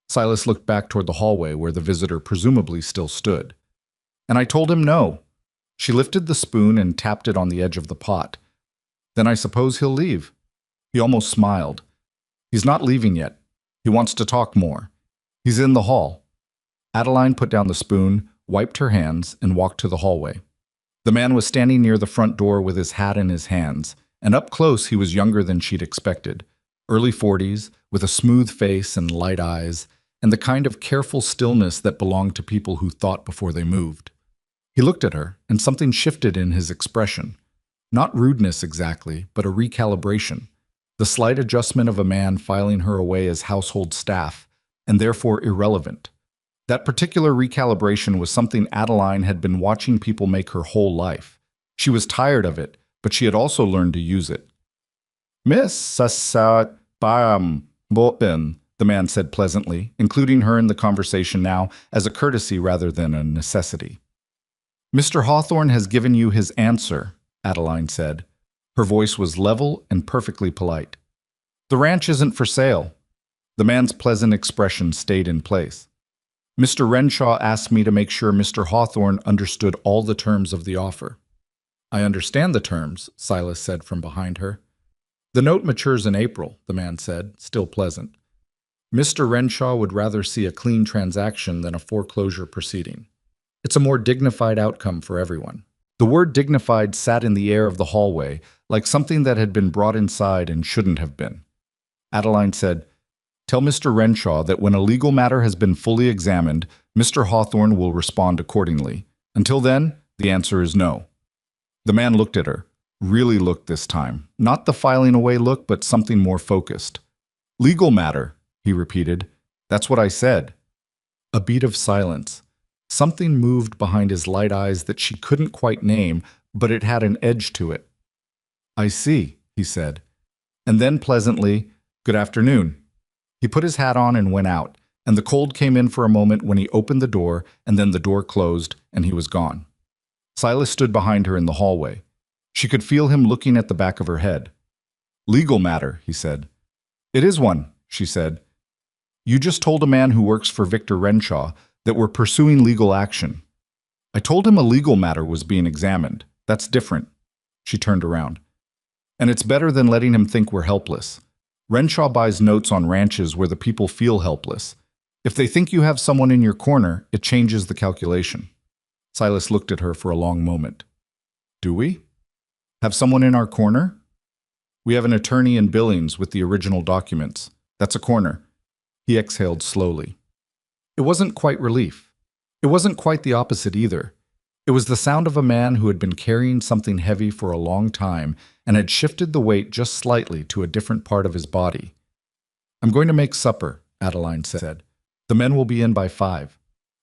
Silas looked back toward the hallway where the visitor presumably still stood. "And I told him no." She lifted the spoon and tapped it on the edge of the pot. "Then I suppose he'll leave." He almost smiled. "He's not leaving yet. He wants to talk more. He's in the hall." Adeline put down the spoon, wiped her hands, and walked to the hallway. The man was standing near the front door with his hat in his hands, and up close he was younger than she'd expected. Early 40s, with a smooth face and light eyes, and the kind of careful stillness that belonged to people who thought before they moved. He looked at her, and something shifted in his expression. Not rudeness exactly, but a recalibration. The slight adjustment of a man filing her away as household staff, and therefore irrelevant. That particular recalibration was something Adeline had been watching people make her whole life. She was tired of it, but she had also learned to use it. "Miss Sassat Bam Bopen," the man said pleasantly, including her in the conversation now as a courtesy rather than a necessity. "Mr. Hawthorne has given you his answer," Adeline said. Her voice was level and perfectly polite. "The ranch isn't for sale." The man's pleasant expression stayed in place. "Mr. Renshaw asked me to make sure Mr. Hawthorne understood all the terms of the offer." "I understand the terms," Silas said from behind her. "The note matures in April," the man said, still pleasant. "Mr. Renshaw would rather see a clean transaction than a foreclosure proceeding. It's a more dignified outcome for everyone." The word dignified sat in the air of the hallway, like something that had been brought inside and shouldn't have been. Adeline said, "Tell Mr. Renshaw that when a legal matter has been fully examined, Mr. Hawthorne will respond accordingly. Until then, the answer is no." The man looked at her, really looked this time. Not the filing away look, but something more focused. "Legal matter," he repeated. "That's what I said." A beat of silence. Something moved behind his light eyes that she couldn't quite name, but it had an edge to it. "I see," he said. And then pleasantly, "Good afternoon." He put his hat on and went out, and the cold came in for a moment when he opened the door, and then the door closed, and he was gone. Silas stood behind her in the hallway. She could feel him looking at the back of her head. "Legal matter," he said. "It is one," she said. "You just told a man who works for Victor Renshaw that we're pursuing legal action." "I told him a legal matter was being examined. That's different." She turned around. "And it's better than letting him think we're helpless. Renshaw buys notes on ranches where the people feel helpless. If they think you have someone in your corner, it changes the calculation." Silas looked at her for a long moment. "Do we? Have someone in our corner?" "We have an attorney in Billings with the original documents. That's a corner. He exhaled slowly. It wasn't quite relief. It wasn't quite the opposite either. It was the sound of a man who had been carrying something heavy for a long time and had shifted the weight just slightly to a different part of his body. I'm going to make supper, Adeline said. The men will be in by 5.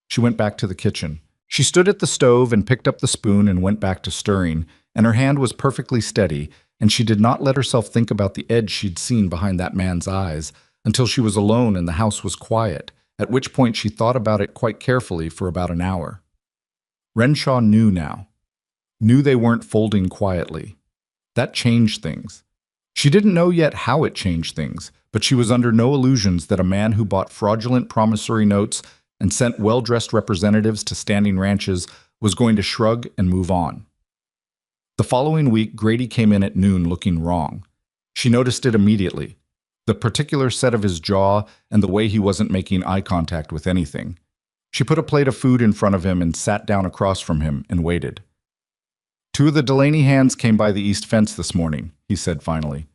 She went back to the kitchen. She stood at the stove and picked up the spoon and went back to stirring, and her hand was perfectly steady, and she did not let herself think about the edge she'd seen behind that man's eyes until she was alone and the house was quiet, at which point she thought about it quite carefully for about an hour. Renshaw knew now. Knew they weren't folding quietly. That changed things. She didn't know yet how it changed things, but she was under no illusions that a man who bought fraudulent promissory notes and sent well-dressed representatives to standing ranches was going to shrug and move on. The following week, Grady came in at noon looking wrong. She noticed it immediately. The particular set of his jaw and the way he wasn't making eye contact with anything. She put a plate of food in front of him and sat down across from him and waited. 2 of the Delaney hands came by the east fence this morning, he said finally.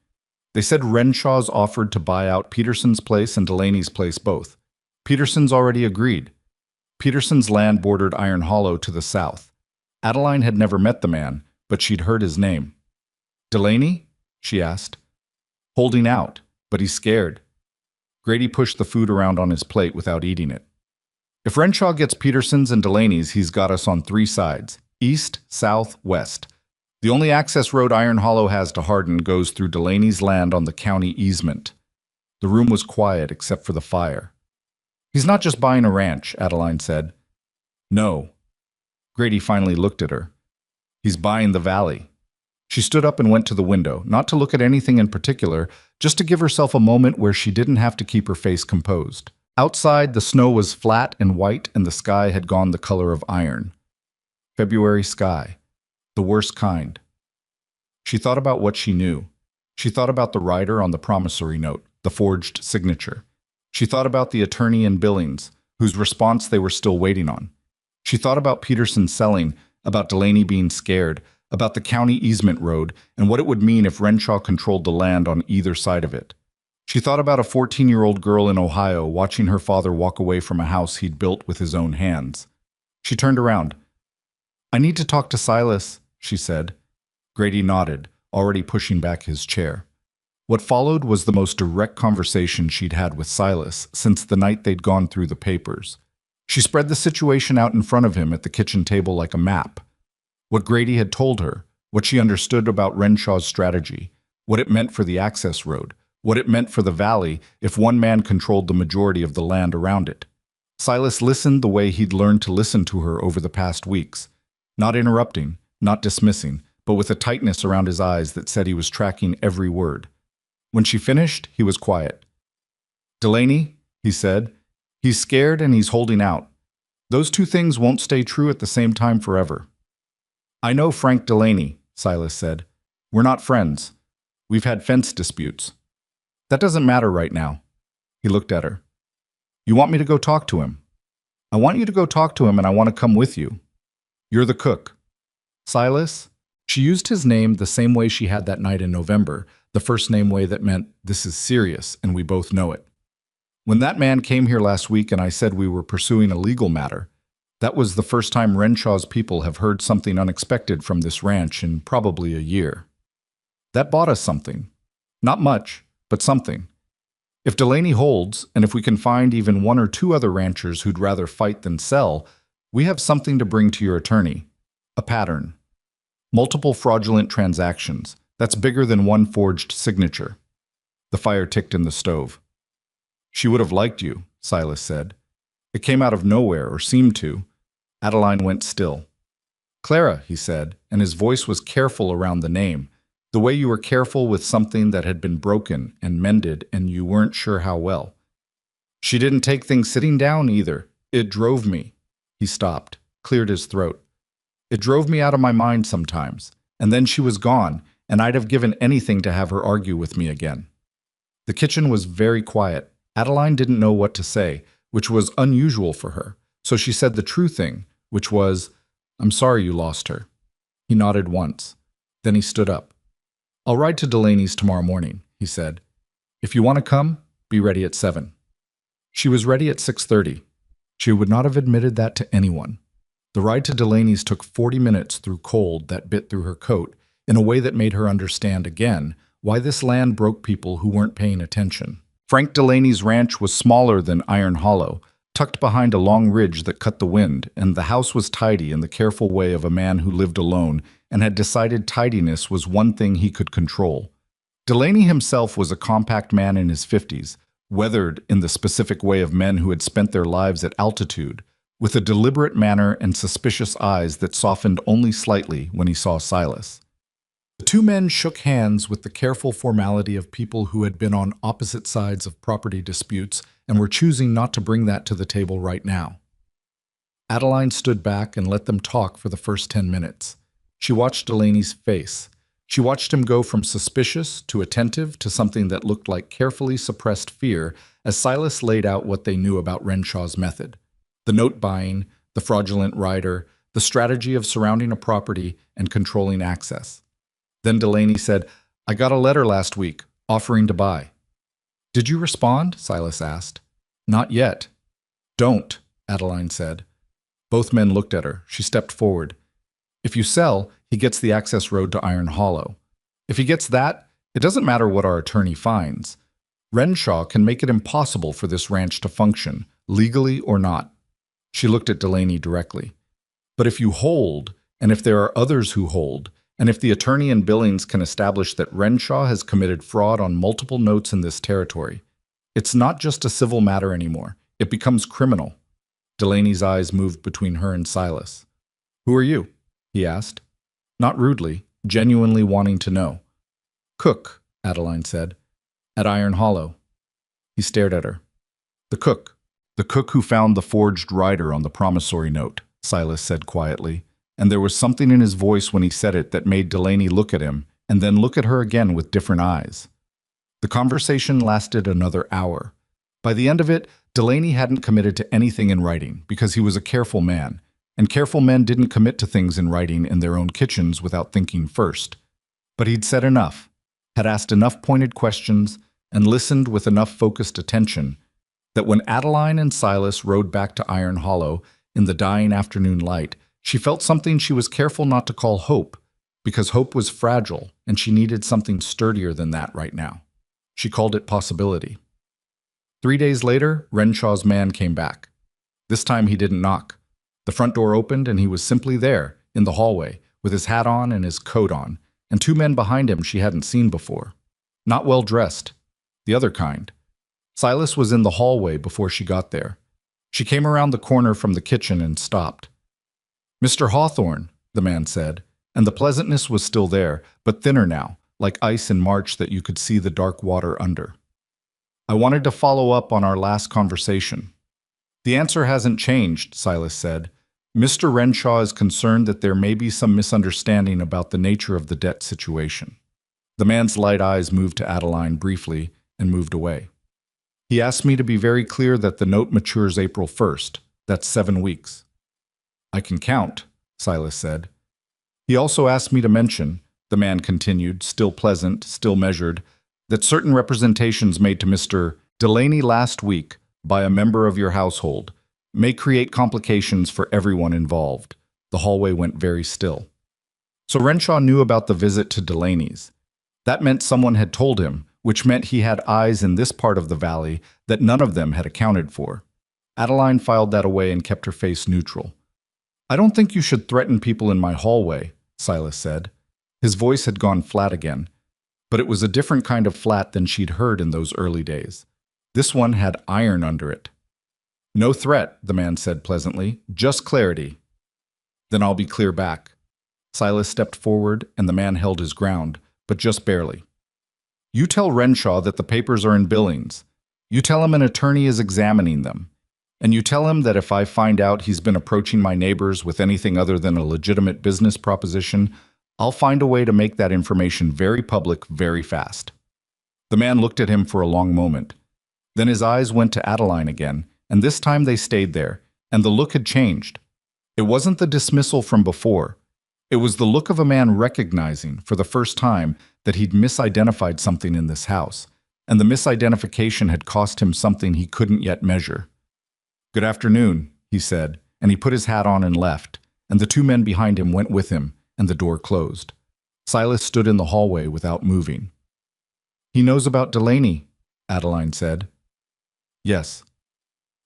They said Renshaw's offered to buy out Peterson's place and Delaney's place both. Peterson's already agreed. Peterson's land bordered Iron Hollow to the south. Adeline had never met the man, but she'd heard his name. Delaney? She asked. Holding out, but he's scared. Grady pushed the food around on his plate without eating it. If Renshaw gets Peterson's and Delaney's, he's got us on 3 sides, east, south, west. The only access road Iron Hollow has to Hardin goes through Delaney's land on the county easement. The room was quiet except for the fire. He's not just buying a ranch, Adeline said. No. Grady finally looked at her. He's buying the valley. She stood up and went to the window, not to look at anything in particular, just to give herself a moment where she didn't have to keep her face composed. Outside, the snow was flat and white and the sky had gone the color of iron. February sky. The worst kind. She thought about what she knew. She thought about the writer on the promissory note, the forged signature. She thought about the attorney in Billings, whose response they were still waiting on. She thought about Peterson selling, about Delaney being scared, about the county easement road, and what it would mean if Renshaw controlled the land on either side of it. She thought about a 14-year-old girl in Ohio watching her father walk away from a house he'd built with his own hands. She turned around. I need to talk to Silas, she said. Grady nodded, already pushing back his chair. What followed was the most direct conversation she'd had with Silas since the night they'd gone through the papers. She spread the situation out in front of him at the kitchen table like a map. What Grady had told her, what she understood about Renshaw's strategy, what it meant for the access road, what it meant for the valley if one man controlled the majority of the land around it. Silas listened the way he'd learned to listen to her over the past weeks, not interrupting, not dismissing, but with a tightness around his eyes that said he was tracking every word. When she finished, he was quiet. Delaney, he said, he's scared and he's holding out. Those 2 things won't stay true at the same time forever. I know Frank Delaney, Silas said. We're not friends. We've had fence disputes. That doesn't matter right now. He looked at her. You want me to go talk to him? I want you to go talk to him and I want to come with you. You're the cook. Silas? She used his name the same way she had that night in November, the first name way that meant, this is serious, and we both know it. When that man came here last week and I said we were pursuing a legal matter, that was the first time Renshaw's people have heard something unexpected from this ranch in probably a year. That bought us something. Not much, but something. If Delaney holds, and if we can find even 1 or 2 other ranchers who'd rather fight than sell, we have something to bring to your attorney. A pattern. Multiple fraudulent transactions. That's bigger than 1 forged signature. The fire ticked in the stove. She would have liked you, Silas said. It came out of nowhere, or seemed to. Adeline went still. Clara, he said, and his voice was careful around the name, the way you were careful with something that had been broken and mended and you weren't sure how well. She didn't take things sitting down either. It drove me. He stopped, cleared his throat. It drove me out of my mind sometimes, and then she was gone, and I'd have given anything to have her argue with me again. The kitchen was very quiet. Adeline didn't know what to say, which was unusual for her, so she said the true thing, which was, I'm sorry you lost her. He nodded once. Then he stood up. I'll ride to Delaney's tomorrow morning, he said. If you want to come, Be ready at 7. She was ready at 6:30. She would not have admitted that to anyone. The ride to Delaney's took 40 minutes through cold that bit through her coat in a way that made her understand again why this land broke people who weren't paying attention. Frank Delaney's ranch was smaller than Iron Hollow, tucked behind a long ridge that cut the wind, and the house was tidy in the careful way of a man who lived alone and had decided tidiness was one thing he could control. Delaney himself was a compact man in his 50s, weathered in the specific way of men who had spent their lives at altitude, with a deliberate manner and suspicious eyes that softened only slightly when he saw Silas. The two men shook hands with the careful formality of people who had been on opposite sides of property disputes and were choosing not to bring that to the table right now. Adeline stood back and let them talk for the first 10 minutes. She watched Delaney's face. She watched him go from suspicious to attentive to something that looked like carefully suppressed fear as Silas laid out what they knew about Renshaw's method. The note buying, the fraudulent rider, the strategy of surrounding a property and controlling access. Then Delaney said, "I got a letter last week, offering to buy." "Did you respond?" Silas asked. "Not yet." "Don't," Adeline said. Both men looked at her. She stepped forward. "If you sell, he gets the access road to Iron Hollow. If he gets that, it doesn't matter what our attorney finds. Renshaw can make it impossible for this ranch to function, legally or not." She looked at Delaney directly. "But if you hold, and if there are others who hold, and if the attorney in Billings can establish that Renshaw has committed fraud on multiple notes in this territory, it's not just a civil matter anymore. It becomes criminal." Delaney's eyes moved between her and Silas. "Who are you?" he asked. Not rudely, genuinely wanting to know. "Cook," Adeline said. "At Iron Hollow." He stared at her. The cook who found the forged rider on the promissory note," Silas said quietly, and there was something in his voice when he said it that made Delaney look at him and then look at her again with different eyes. The conversation lasted another hour. By the end of it, Delaney hadn't committed to anything in writing because he was a careful man, and careful men didn't commit to things in writing in their own kitchens without thinking first. But he'd said enough, had asked enough pointed questions, and listened with enough focused attention that when Adeline and Silas rode back to Iron Hollow in the dying afternoon light, she felt something she was careful not to call hope, because hope was fragile and she needed something sturdier than that right now. She called it possibility. 3 days later, Renshaw's man came back. This time he didn't knock. The front door opened and he was simply there, in the hallway, with his hat on and his coat on, and two men behind him she hadn't seen before. Not well dressed. The other kind. Silas was in the hallway before she got there. She came around the corner from the kitchen and stopped. "Mr. Hawthorne," the man said, and the pleasantness was still there, but thinner now, like ice in March that you could see the dark water under. "I wanted to follow up on our last conversation." "The answer hasn't changed," Silas said. "Mr. Renshaw is concerned that there may be some misunderstanding about the nature of the debt situation." The man's light eyes moved to Adeline briefly and moved away. "He asked me to be very clear that the note matures April 1st. That's 7 weeks. "I can count," Silas said. "He also asked me to mention," the man continued, still pleasant, still measured, "that certain representations made to Mr. Delaney last week by a member of your household may create complications for everyone involved." The hallway went very still. So Renshaw knew about the visit to Delaney's. That meant someone had told him, which meant he had eyes in this part of the valley that none of them had accounted for. Adeline filed that away and kept her face neutral. "I don't think you should threaten people in my hallway," Silas said. His voice had gone flat again, but it was a different kind of flat than she'd heard in those early days. This one had iron under it. "No threat," the man said pleasantly, "just clarity." "Then I'll be clear back." Silas stepped forward and the man held his ground, but just barely. "You tell Renshaw that the papers are in Billings. You tell him an attorney is examining them. And you tell him that if I find out he's been approaching my neighbors with anything other than a legitimate business proposition, I'll find a way to make that information very public very fast." The man looked at him for a long moment. Then his eyes went to Adeline again, and this time they stayed there, and the look had changed. It wasn't the dismissal from before. It was the look of a man recognizing, for the first time, that he'd misidentified something in this house, and the misidentification had cost him something he couldn't yet measure. "Good afternoon," he said, and he put his hat on and left, and the two men behind him went with him, and the door closed. Silas stood in the hallway without moving. "He knows about Delaney," Adeline said. "Yes."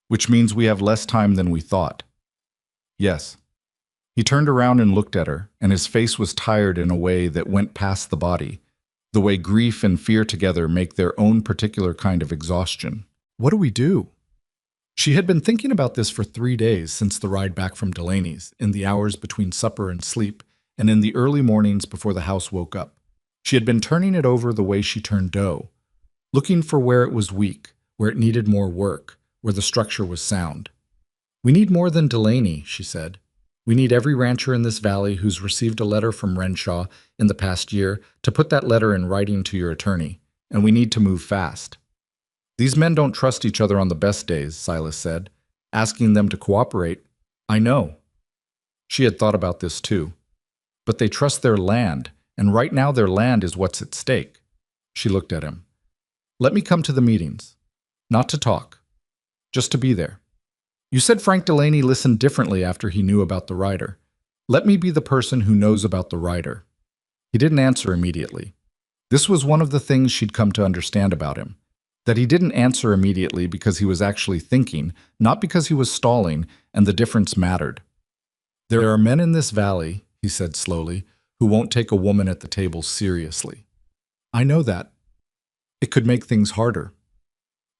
"Which means we have less time than we thought." "Yes." He turned around and looked at her, and his face was tired in a way that went past the body, the way grief and fear together make their own particular kind of exhaustion. "What do we do?" She had been thinking about this for 3 days since the ride back from Delaney's, in the hours between supper and sleep, and in the early mornings before the house woke up. She had been turning it over the way she turned dough, looking for where it was weak, where it needed more work, where the structure was sound. "We need more than Delaney," she said. "We need every rancher in this valley who's received a letter from Renshaw in the past year to put that letter in writing to your attorney, and we need to move fast." "These men don't trust each other on the best days," Silas said. "Asking them to cooperate, I know." She had thought about this too. But they trust their land, and right now their land is what's at stake. She looked at him. "Let me come to the meetings. Not to talk. Just to be there. You said Frank Delaney listened differently after he knew about the rider. Let me be the person who knows about the rider." He didn't answer immediately. This was one of the things she'd come to understand about him. That he didn't answer immediately because he was actually thinking, not because he was stalling, and the difference mattered. "There are men in this valley," he said slowly, "who won't take a woman at the table seriously. I know that. It could make things harder.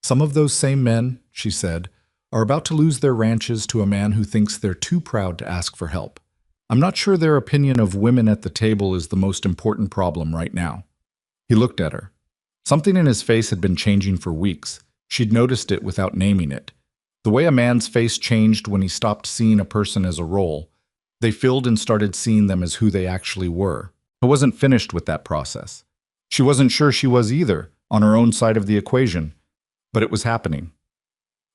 Some of those same men," she said, "are about to lose their ranches to a man who thinks they're too proud to ask for help. I'm not sure their opinion of women at the table is the most important problem right now." He looked at her. Something in his face had been changing for weeks. She'd noticed it without naming it. The way a man's face changed when he stopped seeing a person as a role. They filled and started seeing them as who they actually were. It wasn't finished with that process. She wasn't sure she was either, on her own side of the equation. But it was happening.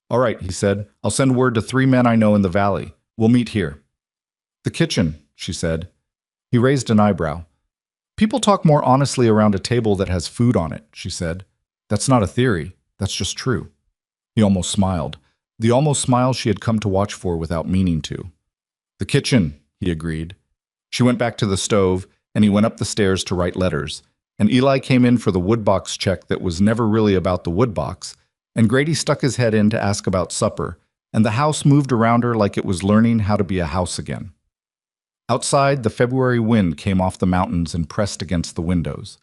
"All right," he said. "I'll send word to 3 men I know in the valley. We'll meet here." "The kitchen," she said. He raised an eyebrow. "People talk more honestly around a table that has food on it," she said. "That's not a theory. That's just true." He almost smiled. The almost smile she had come to watch for without meaning to. "The kitchen," he agreed. She went back to the stove, and he went up the stairs to write letters. And Eli came in for the woodbox check that was never really about the woodbox, and Grady stuck his head in to ask about supper, and the house moved around her like it was learning how to be a house again. Outside, the February wind came off the mountains and pressed against the windows.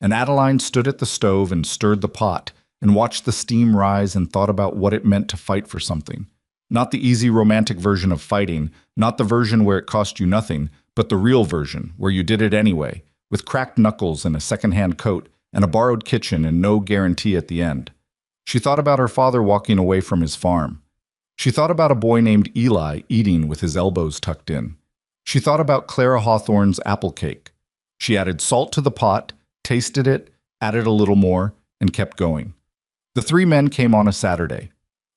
And Adeline stood at the stove and stirred the pot and watched the steam rise and thought about what it meant to fight for something. Not the easy romantic version of fighting, not the version where it cost you nothing, but the real version, where you did it anyway, with cracked knuckles and a second-hand coat and a borrowed kitchen and no guarantee at the end. She thought about her father walking away from his farm. She thought about a boy named Eli eating with his elbows tucked in. She thought about Clara Hawthorne's apple cake. She added salt to the pot, tasted it, added a little more, and kept going. The 3 men came on a Saturday.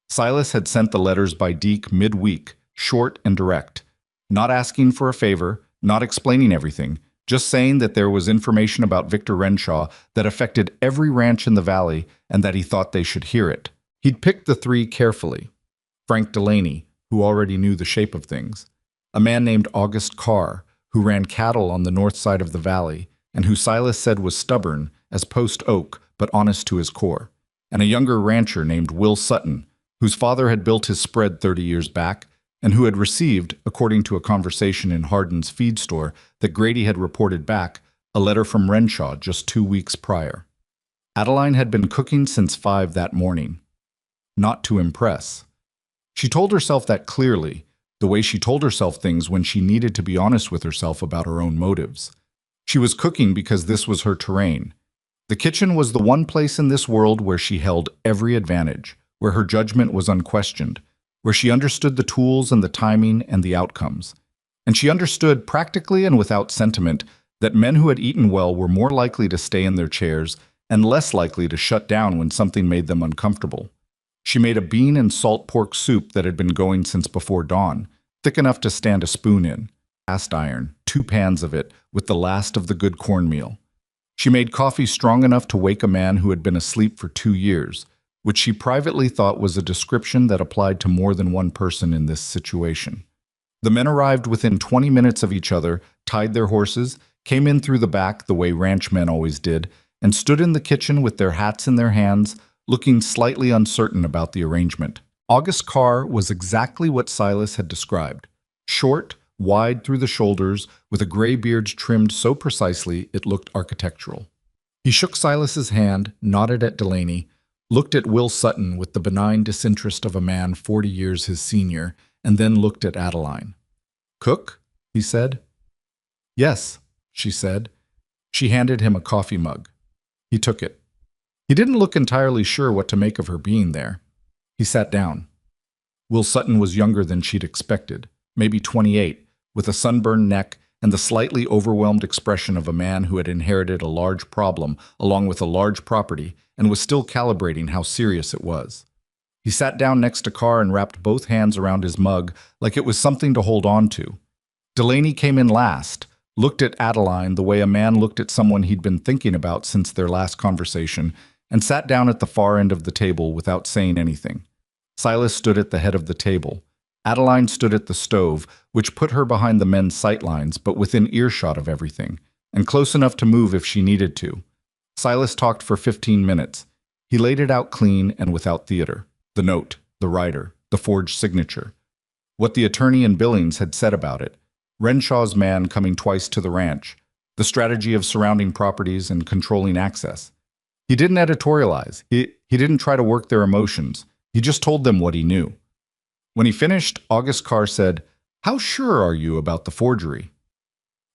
Silas had sent the letters by Deke midweek, short and direct, not asking for a favor, not explaining everything, just saying that there was information about Victor Renshaw that affected every ranch in the valley and that he thought they should hear it. He'd picked the 3 carefully. Frank Delaney, who already knew the shape of things. A man named August Carr, who ran cattle on the north side of the valley, and who Silas said was stubborn as post oak, but honest to his core. And a younger rancher named Will Sutton, whose father had built his spread 30 years back, and who had received, according to a conversation in Hardin's feed store that Grady had reported back, a letter from Renshaw just 2 weeks prior. Adeline had been cooking since 5 that morning. Not to impress. She told herself that clearly, the way she told herself things when she needed to be honest with herself about her own motives. She was cooking because this was her terrain. The kitchen was the one place in this world where she held every advantage, where her judgment was unquestioned, where she understood the tools and the timing and the outcomes. And she understood, practically and without sentiment, that men who had eaten well were more likely to stay in their chairs and less likely to shut down when something made them uncomfortable. She made a bean and salt pork soup that had been going since before dawn, thick enough to stand a spoon in. Cast iron, 2 pans of it, with the last of the good cornmeal. She made coffee strong enough to wake a man who had been asleep for 2 years, which she privately thought was a description that applied to more than one person in this situation. The men arrived within 20 minutes of each other, tied their horses, came in through the back the way ranchmen always did, and stood in the kitchen with their hats in their hands, looking slightly uncertain about the arrangement. August Carr was exactly what Silas had described. Short, wide through the shoulders, with a gray beard trimmed so precisely it looked architectural. He shook Silas's hand, nodded at Delaney, looked at Will Sutton with the benign disinterest of a man 40 years his senior, and then looked at Adeline. "Cook?" he said. "Yes," she said. She handed him a coffee mug. He took it. He didn't look entirely sure what to make of her being there. He sat down. Will Sutton was younger than she'd expected, maybe 28, with a sunburned neck and the slightly overwhelmed expression of a man who had inherited a large problem along with a large property and was still calibrating how serious it was. He sat down next to Carr and wrapped both hands around his mug like it was something to hold on to. Delaney came in last, looked at Adeline the way a man looked at someone he'd been thinking about since their last conversation, and sat down at the far end of the table without saying anything. Silas stood at the head of the table. Adeline stood at the stove, which put her behind the men's sightlines but within earshot of everything, and close enough to move if she needed to. Silas talked for 15 minutes. He laid it out clean and without theater. The note, the writer, the forged signature. What the attorney and Billings had said about it. Renshaw's man coming twice to the ranch. The strategy of surrounding properties and controlling access. He didn't editorialize. He didn't try to work their emotions. He just told them what he knew. When he finished, August Carr said, "How sure are you about the forgery?"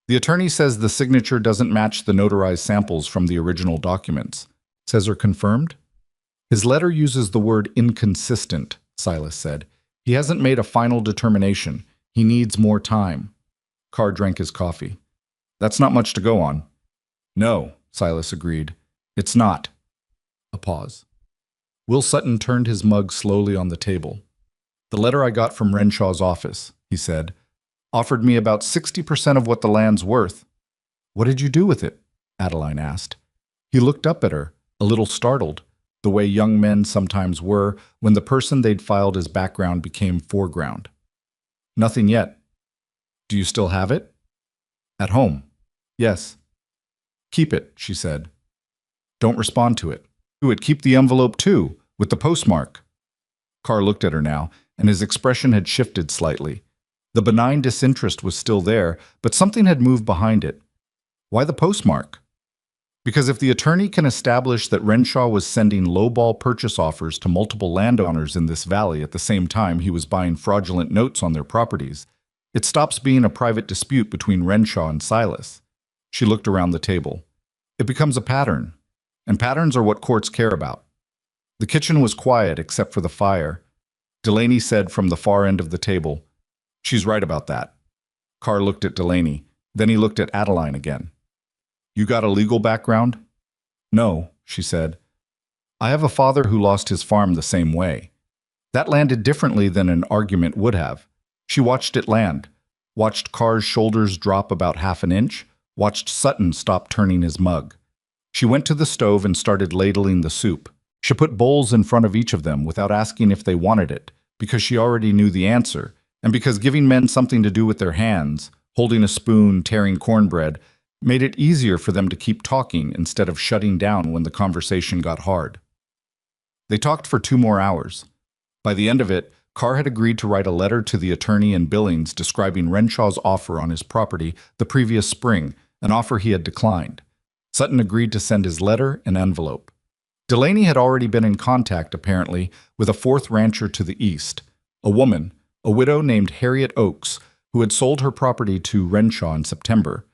"The attorney says the signature doesn't match the notarized samples from the original documents." Cesar confirmed. "His letter uses the word inconsistent," Silas said. "He hasn't made a final determination. He needs more time." Carr drank his coffee. "That's not much to go on." "No," Silas agreed. "It's not." A pause. Will Sutton turned his mug slowly on the table. "The letter I got from Renshaw's office," he said, "offered me about 60% of what the land's worth." "What did you do with it?" Adeline asked. He looked up at her, a little startled, the way young men sometimes were when the person they'd filed as background became foreground. "Nothing yet." "Do you still have it?" "At home." "Yes." "Keep it," she said. "Don't respond to it." "Keep the envelope too, with the postmark." Carr looked at her now, and his expression had shifted slightly. The benign disinterest was still there, but something had moved behind it. "Why the postmark?" "Because if the attorney can establish that Renshaw was sending lowball purchase offers to multiple landowners in this valley at the same time he was buying fraudulent notes on their properties, it stops being a private dispute between Renshaw and Silas." She looked around the table. "It becomes a pattern, and patterns are what courts care about." The kitchen was quiet except for the fire. Delaney said from the far end of the table, "She's right about that." Carr looked at Delaney. Then he looked at Adeline again. "You got a legal background?" "No," she said. "I have a father who lost his farm the same way." That landed differently than an argument would have. She watched it land, watched Carr's shoulders drop about half an inch, watched Sutton stop turning his mug. She went to the stove and started ladling the soup. She put bowls in front of each of them without asking if they wanted it, because she already knew the answer, and because giving men something to do with their hands, holding a spoon, tearing cornbread, made it easier for them to keep talking instead of shutting down when the conversation got hard. They talked for 2 more hours. By the end of it, Carr had agreed to write a letter to the attorney in Billings describing Renshaw's offer on his property the previous spring, an offer he had declined. Sutton agreed to send his letter and envelope. Delaney had already been in contact, apparently, with a 4th rancher to the east, a woman, a widow named Harriet Oakes, who had sold her property to Renshaw in September,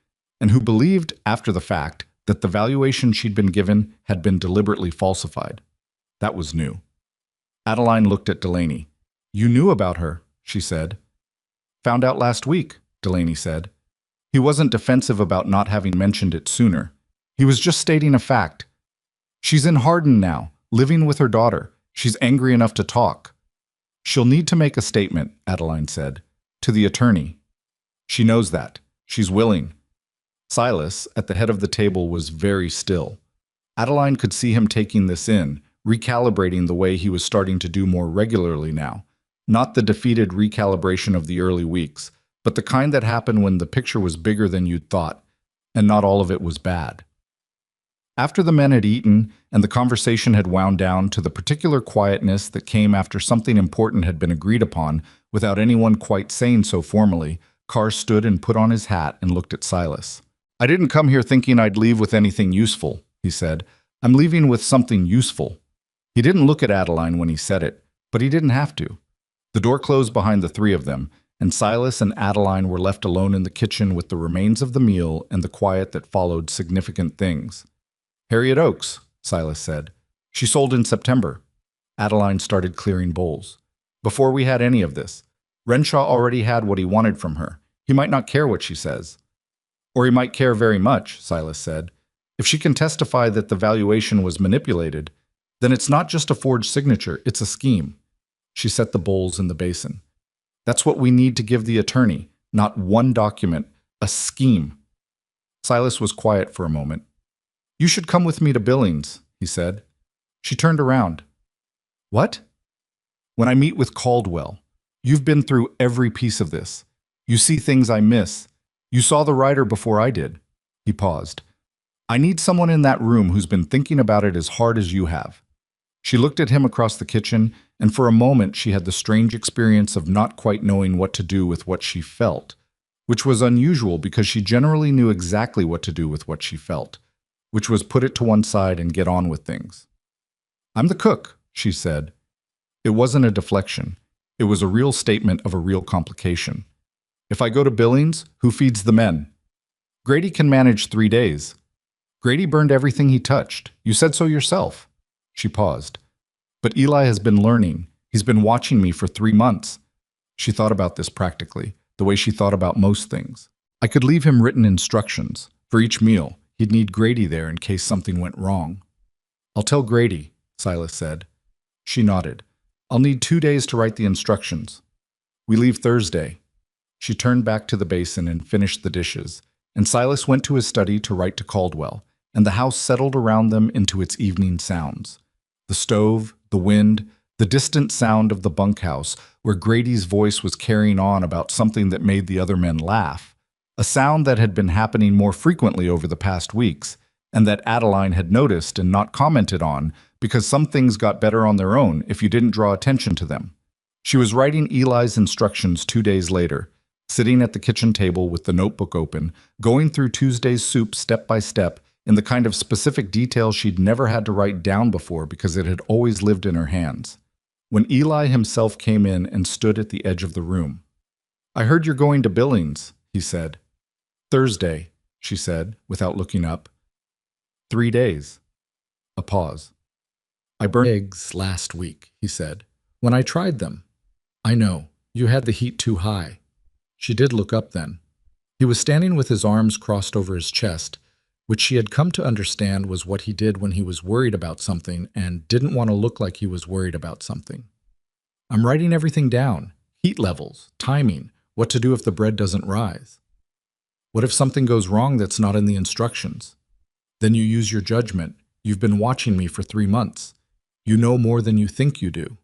and who believed, after the fact, that the valuation she'd been given had been deliberately falsified. That was new. Adeline looked at Delaney. "You knew about her," she said. "Found out last week," Delaney said. He wasn't defensive about not having mentioned it sooner. He was just stating a fact. "She's in Hardin now, living with her daughter. She's angry enough to talk." "She'll need to make a statement," Adeline said, "to the attorney." "She knows that. She's willing." Silas, at the head of the table, was very still. Adeline could see him taking this in, recalibrating the way he was starting to do more regularly now. Not the defeated recalibration of the early weeks, but the kind that happened when the picture was bigger than you'd thought, and not all of it was bad. After the men had eaten and the conversation had wound down to the particular quietness that came after something important had been agreed upon without anyone quite saying so formally, Carr stood and put on his hat and looked at Silas. "I didn't come here thinking I'd leave with anything useful," he said. "I'm leaving with something useful." He didn't look at Adeline when he said it, but he didn't have to. The door closed behind the three of them, and Silas and Adeline were left alone in the kitchen with the remains of the meal and the quiet that followed significant things. "Harriet Oakes," Silas said. "She sold in September." Adeline started clearing bowls. "Before we had any of this, Renshaw already had what he wanted from her. He might not care what she says." "Or he might care very much," Silas said. "If she can testify that the valuation was manipulated, then it's not just a forged signature, it's a scheme." She set the bowls in the basin. "That's what we need to give the attorney. Not one document, a scheme." Silas was quiet for a moment. "You should come with me to Billings," he said. She turned around. "What?" "When I meet with Caldwell. You've been through every piece of this. You see things I miss. You saw the writer before I did." He paused. "I need someone in that room who's been thinking about it as hard as you have." She looked at him across the kitchen, and for a moment she had the strange experience of not quite knowing what to do with what she felt, which was unusual because she generally knew exactly what to do with what she felt, which was put it to one side and get on with things. "I'm the cook," she said. It wasn't a deflection. It was a real statement of a real complication. "If I go to Billings, who feeds the men?" "Grady can manage 3 days." "Grady burned everything he touched. You said so yourself." She paused. "But Eli has been learning. He's been watching me for 3 months." She thought about this practically, the way she thought about most things. "I could leave him written instructions. For each meal, he'd need Grady there in case something went wrong." "I'll tell Grady," Silas said. She nodded. "I'll need 2 days to write the instructions. We leave Thursday." She turned back to the basin and finished the dishes, and Silas went to his study to write to Caldwell, and the house settled around them into its evening sounds. The stove, the wind, the distant sound of the bunkhouse, where Grady's voice was carrying on about something that made the other men laugh, a sound that had been happening more frequently over the past weeks, and that Adeline had noticed and not commented on because some things got better on their own if you didn't draw attention to them. She was writing Eli's instructions 2 days later, sitting at the kitchen table with the notebook open, going through Tuesday's soup step by step in the kind of specific detail she'd never had to write down before because it had always lived in her hands. When Eli himself came in and stood at the edge of the room. "I heard you're going to Billings," he said. "Thursday," she said, without looking up. 3 days. A pause. "I burned eggs last week," he said, "when I tried them." "I know. You had the heat too high." She did look up then. He was standing with his arms crossed over his chest, which she had come to understand was what he did when he was worried about something and didn't want to look like he was worried about something. "I'm writing everything down. Heat levels, timing, what to do if the bread doesn't rise. What if something goes wrong that's not in the instructions? Then you use your judgment. You've been watching me for 3 months. You know more than you think you do."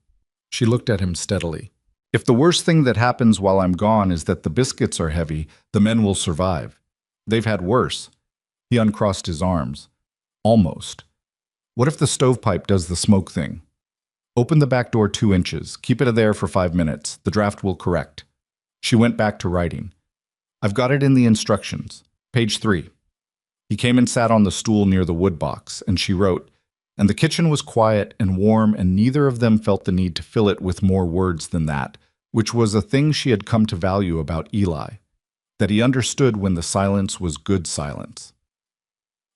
She looked at him steadily. "If the worst thing that happens while I'm gone is that the biscuits are heavy, the men will survive. They've had worse." He uncrossed his arms. "Almost. What if the stovepipe does the smoke thing? Open the back door 2 inches. Keep it there for 5 minutes. The draft will correct." She went back to writing. "I've got it in the instructions. Page 3. He came and sat on the stool near the wood box, and she wrote, and the kitchen was quiet and warm, and neither of them felt the need to fill it with more words than that, which was a thing she had come to value about Eli, that he understood when the silence was good silence.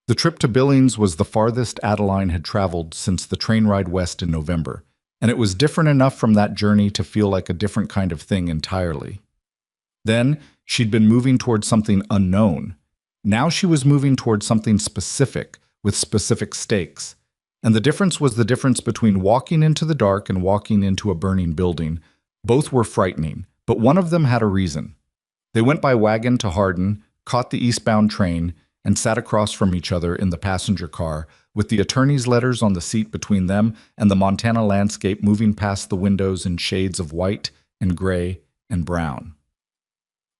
The trip to Billings was the farthest Adeline had traveled since the train ride west in November, and it was different enough from that journey to feel like a different kind of thing entirely. Then, she'd been moving towards something unknown. Now she was moving towards something specific, with specific stakes. And the difference was the difference between walking into the dark and walking into a burning building. Both were frightening, but one of them had a reason. They went by wagon to Hardin, caught the eastbound train, and sat across from each other in the passenger car, with the attorney's letters on the seat between them and the Montana landscape moving past the windows in shades of white and gray and brown.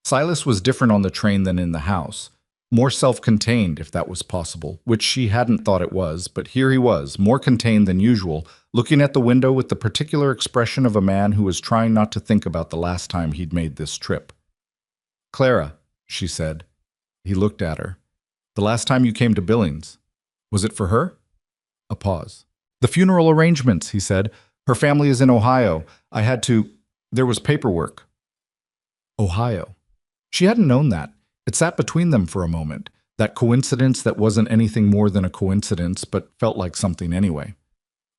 Silas was different on the train than in the house. More self-contained, if that was possible, which she hadn't thought it was, but here he was, more contained than usual, looking at the window with the particular expression of a man who was trying not to think about the last time he'd made this trip. "Clara," she said. He looked at her. "The last time you came to Billings, was it for her?" A pause. "The funeral arrangements," he said. "Her family is in Ohio. I had to... There was paperwork." Ohio. She hadn't known that. It sat between them for a moment, that coincidence that wasn't anything more than a coincidence, but felt like something anyway.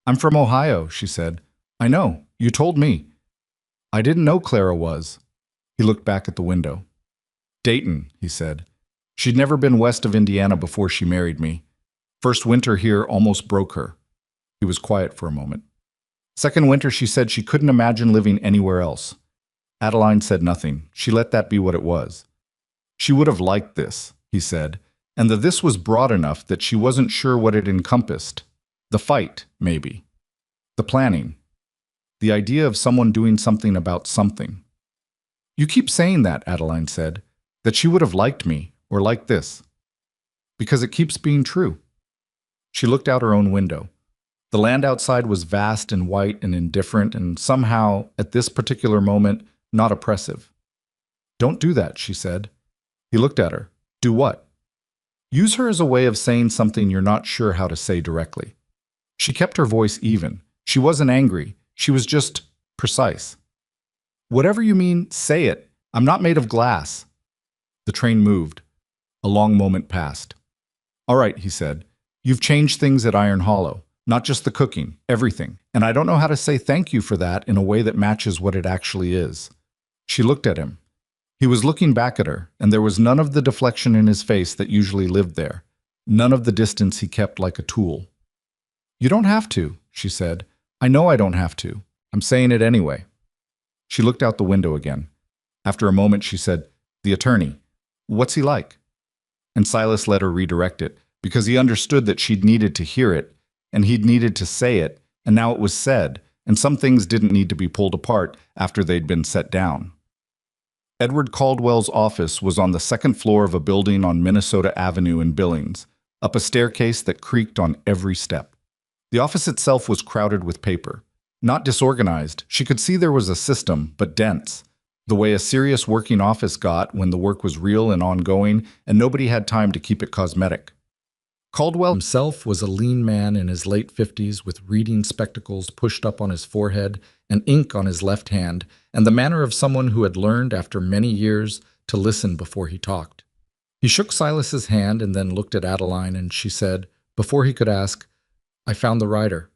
"I'm from Ohio," she said. "I know. You told me." "I didn't know Clara was." He looked back at the window. "Dayton," he said. "She'd never been west of Indiana before she married me. First winter here almost broke her." He was quiet for a moment. "Second winter, she said she couldn't imagine living anywhere else." Adeline said nothing. She let that be what it was. "She would have liked this," he said, and the this was broad enough that she wasn't sure what it encompassed. The fight, maybe. The planning. The idea of someone doing something about something. "You keep saying that," Adeline said, "that she would have liked me, or like this." "Because it keeps being true." She looked out her own window. The land outside was vast and white and indifferent and somehow, at this particular moment, not oppressive. "Don't do that," she said. He looked at her. "Do what?" "Use her as a way of saying something you're not sure how to say directly." She kept her voice even. She wasn't angry. She was just precise. "Whatever you mean, say it. I'm not made of glass." The train moved. A long moment passed. "All right," he said. "You've changed things at Iron Hollow. Not just the cooking, everything. And I don't know how to say thank you for that in a way that matches what it actually is." She looked at him. He was looking back at her, and there was none of the deflection in his face that usually lived there, none of the distance he kept like a tool. "You don't have to," she said. "I know I don't have to. I'm saying it anyway." She looked out the window again. After a moment, she said, "The attorney. What's he like?" And Silas let her redirect it, because he understood that she'd needed to hear it, and he'd needed to say it, and now it was said, and some things didn't need to be pulled apart after they'd been set down. Edward Caldwell's office was on the second floor of a building on Minnesota Avenue in Billings, up a staircase that creaked on every step. The office itself was crowded with paper. Not disorganized, she could see there was a system, but dense, the way a serious working office got when the work was real and ongoing, and nobody had time to keep it cosmetic. Caldwell himself was a lean man in his late 50s with reading spectacles pushed up on his forehead and ink on his left hand, and the manner of someone who had learned after many years to listen before he talked. He shook Silas's hand and then looked at Adeline, and she said, before he could ask, "I found the writer.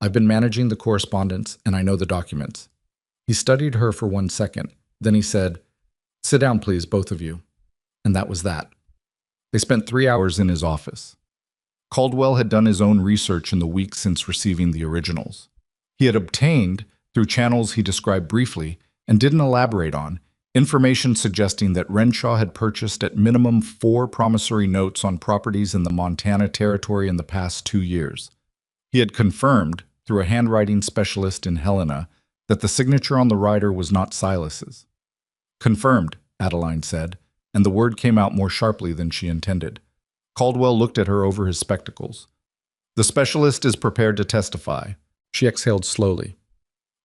I've been managing the correspondence, and I know the documents." He studied her for 1 second. Then he said, "Sit down, please, both of you." And that was that. They spent 3 hours in his office. Caldwell had done his own research in the weeks since receiving the originals. He had obtained, through channels he described briefly and didn't elaborate on, information suggesting that Renshaw had purchased at minimum 4 promissory notes on properties in the Montana Territory in the past 2 years. He had confirmed, through a handwriting specialist in Helena, that the signature on the writer was not Silas's. "Confirmed," Adeline said, and the word came out more sharply than she intended. Caldwell looked at her over his spectacles. "The specialist is prepared to testify." She exhaled slowly.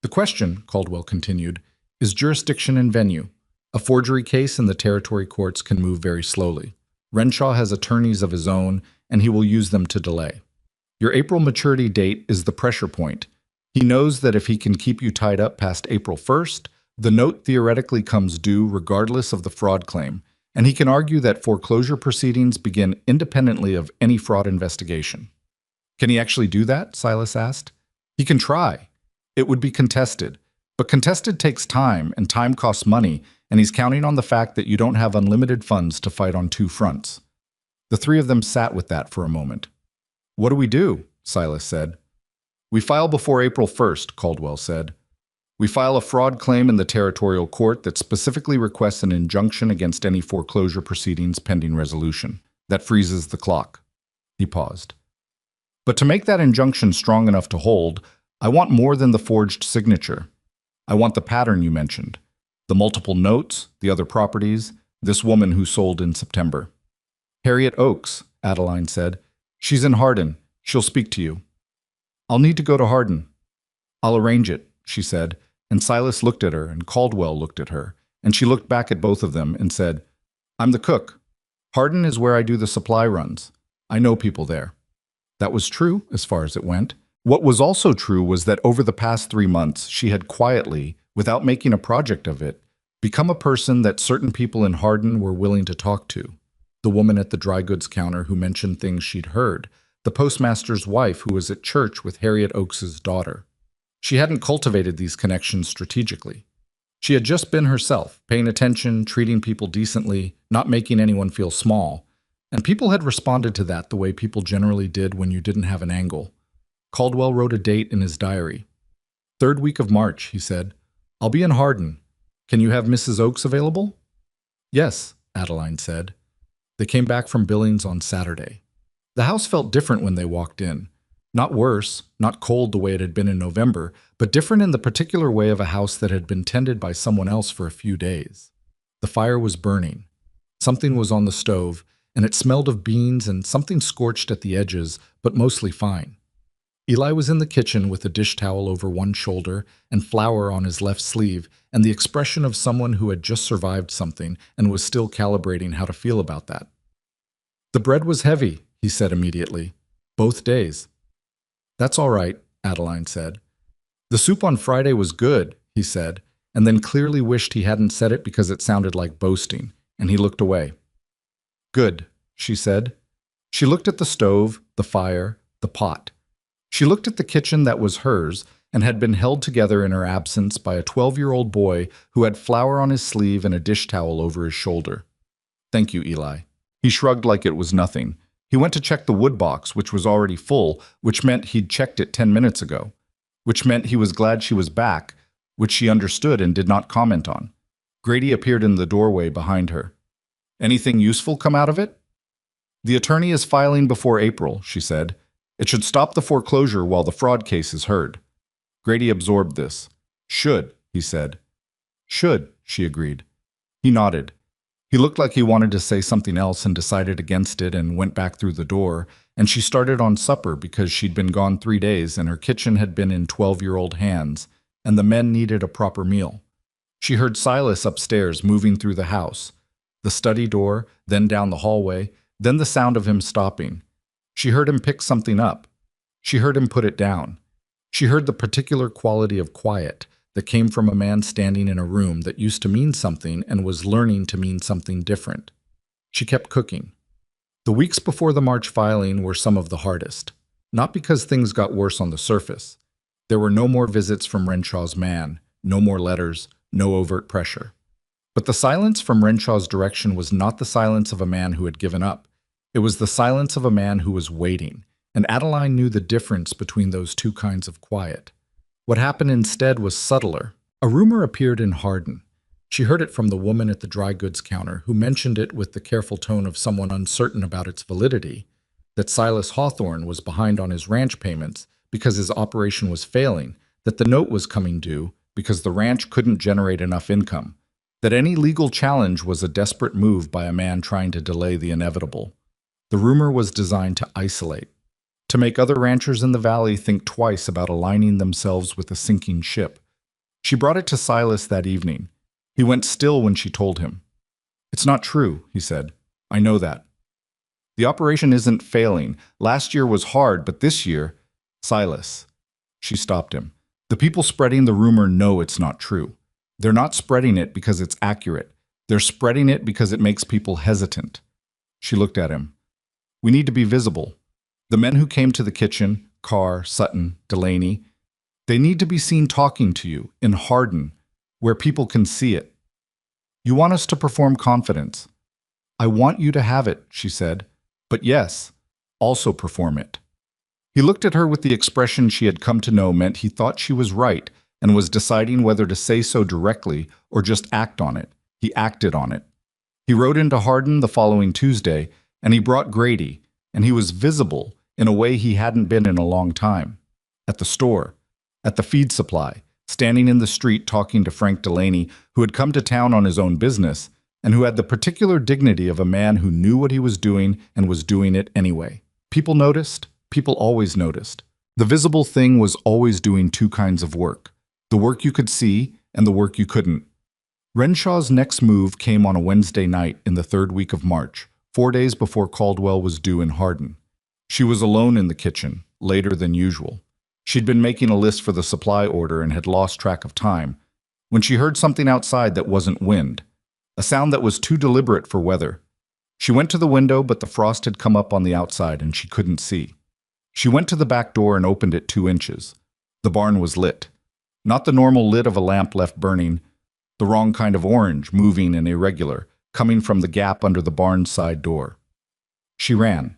"The question," Caldwell continued, "is jurisdiction and venue. A forgery case in the territory courts can move very slowly. Renshaw has attorneys of his own, and he will use them to delay. Your April maturity date is the pressure point. He knows that if he can keep you tied up past April 1st, the note theoretically comes due regardless of the fraud claim, and he can argue that foreclosure proceedings begin independently of any fraud investigation." "Can he actually do that?" Silas asked. "He can try. It would be contested. But contested takes time, and time costs money, and he's counting on the fact that you don't have unlimited funds to fight on 2 fronts. The 3 of them sat with that for a moment. "What do we do?" Silas said. "We file before April 1st, Caldwell said. We file a fraud claim in the territorial court that specifically requests an injunction against any foreclosure proceedings pending resolution. That freezes the clock. He paused. But to make that injunction strong enough to hold, I want more than the forged signature. I want the pattern you mentioned. The multiple notes, the other properties, this woman who sold in September. Harriet Oakes, Adeline said. She's in Hardin. She'll speak to you. I'll need to go to Hardin. I'll arrange it, she said, and Silas looked at her and Caldwell looked at her, and she looked back at both of them and said, I'm the cook. Hardin is where I do the supply runs. I know people there. That was true as far as it went. What was also true was that over the past 3 months, she had quietly, without making a project of it, become a person that certain people in Hardin were willing to talk to. The woman at the dry goods counter who mentioned things she'd heard, the postmaster's wife who was at church with Harriet Oakes's daughter. She hadn't cultivated these connections strategically. She had just been herself, paying attention, treating people decently, not making anyone feel small, and people had responded to that the way people generally did when you didn't have an angle. Caldwell wrote a date in his diary. 3rd week of March, he said. I'll be in Hardin. Can you have Mrs. Oakes available? Yes, Adeline said. They came back from Billings on Saturday. The house felt different when they walked in. Not worse, not cold the way it had been in November, but different in the particular way of a house that had been tended by someone else for a few days. The fire was burning. Something was on the stove, and it smelled of beans and something scorched at the edges, but mostly fine. Eli was in the kitchen with a dish towel over one shoulder and flour on his left sleeve, and the expression of someone who had just survived something and was still calibrating how to feel about that. The bread was heavy, he said immediately. Both days. That's all right, Adeline said. The soup on Friday was good, he said, and then clearly wished he hadn't said it because it sounded like boasting, and he looked away. Good, she said. She looked at the stove, the fire, the pot. She looked at the kitchen that was hers and had been held together in her absence by a 12-year-old boy who had flour on his sleeve and a dish towel over his shoulder. Thank you, Eli. He shrugged like it was nothing. He went to check the wood box, which was already full, which meant he'd checked it 10 minutes ago, which meant he was glad she was back, which she understood and did not comment on. Grady appeared in the doorway behind her. Anything useful come out of it? The attorney is filing before April, she said. It should stop the foreclosure while the fraud case is heard. Grady absorbed this. Should, he said. Should, she agreed. He nodded. He looked like he wanted to say something else and decided against it and went back through the door, and she started on supper because she'd been gone 3 days and her kitchen had been in 12-year-old hands, and the men needed a proper meal. She heard Silas upstairs moving through the house, the study door, then down the hallway, then the sound of him stopping. She heard him pick something up. She heard him put it down. She heard the particular quality of quiet that came from a man standing in a room that used to mean something and was learning to mean something different. She kept cooking. The weeks before the March filing were some of the hardest, not because things got worse on the surface. There were no more visits from Renshaw's man, no more letters, no overt pressure. But the silence from Renshaw's direction was not the silence of a man who had given up. It was the silence of a man who was waiting, and Adeline knew the difference between those two kinds of quiet. What happened instead was subtler. A rumor appeared in Hardin. She heard it from the woman at the dry goods counter, who mentioned it with the careful tone of someone uncertain about its validity, that Silas Hawthorne was behind on his ranch payments because his operation was failing, that the note was coming due because the ranch couldn't generate enough income, that any legal challenge was a desperate move by a man trying to delay the inevitable. The rumor was designed to isolate, to make other ranchers in the valley think twice about aligning themselves with a sinking ship. She brought it to Silas that evening. He went still when she told him. It's not true, he said. I know that. The operation isn't failing. Last year was hard, but this year, Silas. She stopped him. The people spreading the rumor know it's not true. They're not spreading it because it's accurate. They're spreading it because it makes people hesitant. She looked at him. We need to be visible. The men who came to the kitchen, Carr, Sutton, Delaney, they need to be seen talking to you in Hardin, where people can see it. You want us to perform confidence. I want you to have it, she said. But yes, also perform it. He looked at her with the expression she had come to know meant he thought she was right, and was deciding whether to say so directly or just act on it. He acted on it. He rode into Hardin the following Tuesday, and he brought Grady, and he was visible in a way he hadn't been in a long time. At the store, at the feed supply, standing in the street talking to Frank Delaney, who had come to town on his own business, and who had the particular dignity of a man who knew what he was doing and was doing it anyway. People noticed. People always noticed. The visible thing was always doing two kinds of work: the work you could see and the work you couldn't. Renshaw's next move came on a Wednesday night in the third week of March, 4 days before Caldwell was due in Hardin. She was alone in the kitchen, later than usual. She'd been making a list for the supply order and had lost track of time, when she heard something outside that wasn't wind, a sound that was too deliberate for weather. She went to the window, but the frost had come up on the outside and she couldn't see. She went to the back door and opened it 2 inches. The barn was lit. Not the normal lit of a lamp left burning, the wrong kind of orange, moving and irregular, coming from the gap under the barn's side door. She ran.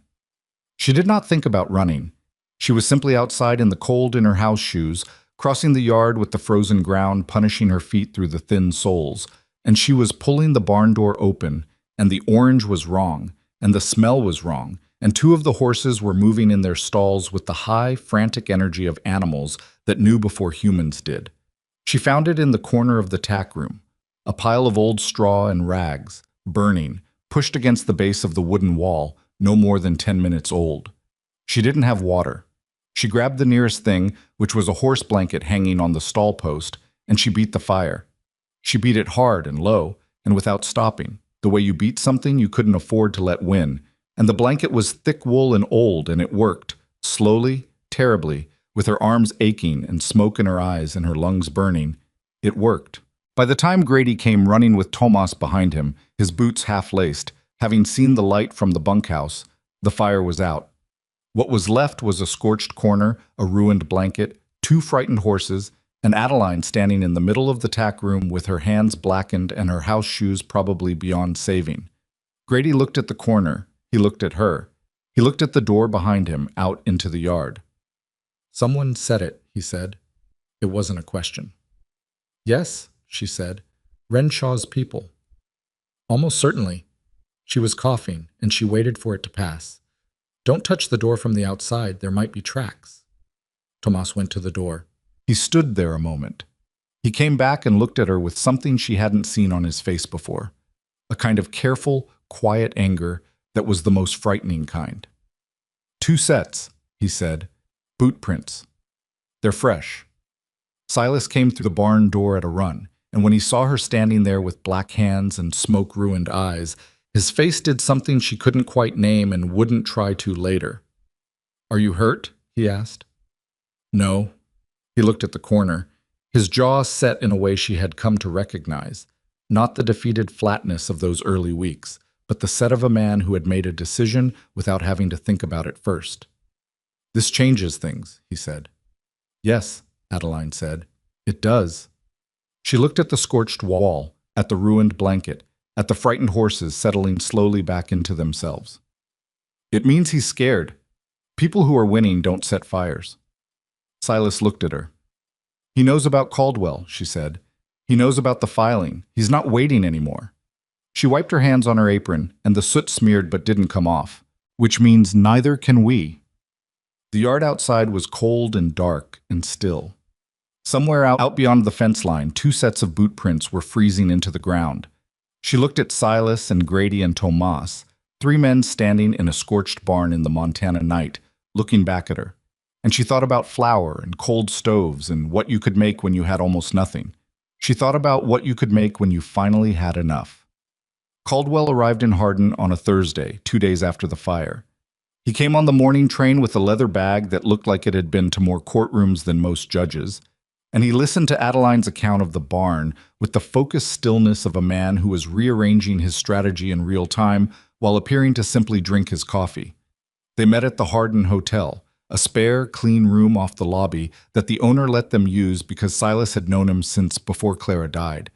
She did not think about running. She was simply outside in the cold in her house shoes, crossing the yard with the frozen ground punishing her feet through the thin soles, and she was pulling the barn door open, and the orange was wrong, and the smell was wrong, and 2 of the horses were moving in their stalls with the high, frantic energy of animals that knew before humans did. She found it in the corner of the tack room, a pile of old straw and rags, burning, pushed against the base of the wooden wall, no more than 10 minutes old. She didn't have water. She grabbed the nearest thing, which was a horse blanket hanging on the stall post, and she beat the fire. She beat it hard and low, and without stopping, the way you beat something you couldn't afford to let win. And the blanket was thick wool and old, and it worked, slowly, terribly, with her arms aching and smoke in her eyes and her lungs burning. It worked. By the time Grady came running with Tomas behind him, his boots half-laced, having seen the light from the bunkhouse, the fire was out. What was left was a scorched corner, a ruined blanket, 2 frightened horses, and Adeline standing in the middle of the tack room with her hands blackened and her house shoes probably beyond saving. Grady looked at the corner. He looked at her. He looked at the door behind him, out into the yard. "Someone said it," he said. It wasn't a question. "Yes," she said. "Renshaw's people." "Almost certainly." She was coughing, and she waited for it to pass. "Don't touch the door from the outside. There might be tracks." Tomas went to the door. He stood there a moment. He came back and looked at her with something she hadn't seen on his face before, a kind of careful, quiet anger that was the most frightening kind. "2 sets," he said. "Boot prints. They're fresh." Silas came through the barn door at a run, and when he saw her standing there with black hands and smoke-ruined eyes, his face did something she couldn't quite name and wouldn't try to later. "Are you hurt?" he asked. "No." He looked at the corner, his jaw set in a way she had come to recognize, not the defeated flatness of those early weeks, but the set of a man who had made a decision without having to think about it first. "This changes things," he said. "Yes," Adeline said. "It does." She looked at the scorched wall, at the ruined blanket, at the frightened horses settling slowly back into themselves. "It means he's scared. People who are winning don't set fires." Silas looked at her. "He knows about Caldwell," she said. "He knows about the filing. He's not waiting anymore." She wiped her hands on her apron, and the soot smeared but didn't come off, which means neither can we. The yard outside was cold and dark and still. Somewhere out beyond the fence line, 2 sets of boot prints were freezing into the ground. She looked at Silas and Grady and Tomas, 3 men standing in a scorched barn in the Montana night, looking back at her. And she thought about flour and cold stoves and what you could make when you had almost nothing. She thought about what you could make when you finally had enough. Caldwell arrived in Hardin on a Thursday, 2 days after the fire. He came on the morning train with a leather bag that looked like it had been to more courtrooms than most judges, and he listened to Adeline's account of the barn with the focused stillness of a man who was rearranging his strategy in real time while appearing to simply drink his coffee. They met at the Hardin Hotel, a spare, clean room off the lobby that the owner let them use because Silas had known him since before Clara died.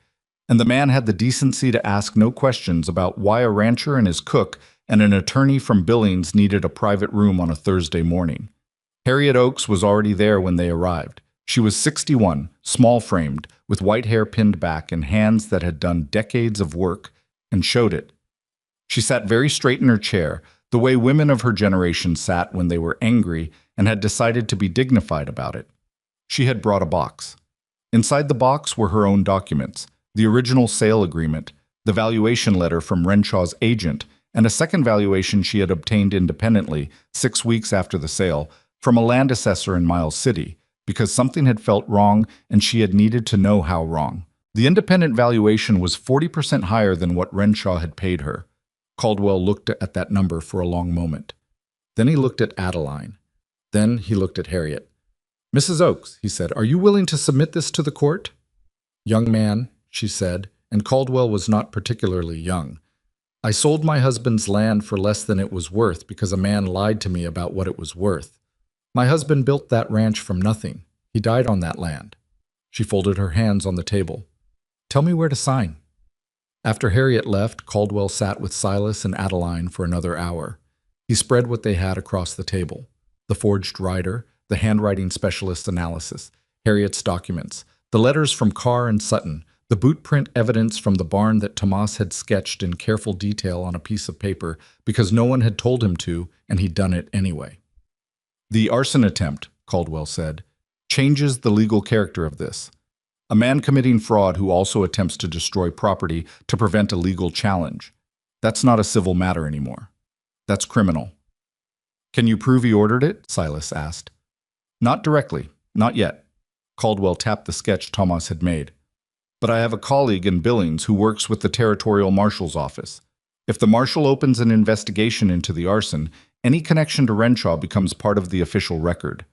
And the man had the decency to ask no questions about why a rancher and his cook and an attorney from Billings needed a private room on a Thursday morning. Harriet Oakes was already there when they arrived. She was 61, small-framed, with white hair pinned back and hands that had done decades of work, and showed it. She sat very straight in her chair, the way women of her generation sat when they were angry and had decided to be dignified about it. She had brought a box. Inside the box were her own documents, the original sale agreement, the valuation letter from Renshaw's agent, and a second valuation she had obtained independently 6 weeks after the sale from a land assessor in Miles City, because something had felt wrong and she had needed to know how wrong. The independent valuation was 40% higher than what Renshaw had paid her. Caldwell looked at that number for a long moment. Then he looked at Adeline. Then he looked at Harriet. "Mrs. Oakes," he said, "are you willing to submit this to the court?" "Young man," she said, and Caldwell was not particularly young. "I sold my husband's land for less than it was worth because a man lied to me about what it was worth. My husband built that ranch from nothing. He died on that land." She folded her hands on the table. "Tell me where to sign." After Harriet left, Caldwell sat with Silas and Adeline for another hour. He spread what they had across the table: the forged rider, the handwriting specialist's analysis, Harriet's documents, the letters from Carr and Sutton, the boot print evidence from the barn that Tomas had sketched in careful detail on a piece of paper because no one had told him to, and he'd done it anyway. "The arson attempt," Caldwell said, "changes the legal character of this. A man committing fraud who also attempts to destroy property to prevent a legal challenge. That's not a civil matter anymore. That's criminal." "Can you prove he ordered it?" Silas asked. "Not directly. Not yet." Caldwell tapped the sketch Tomas had made. "But I have a colleague in Billings who works with the Territorial Marshal's office. If the Marshal opens an investigation into the arson, any connection to Renshaw becomes part of the official record.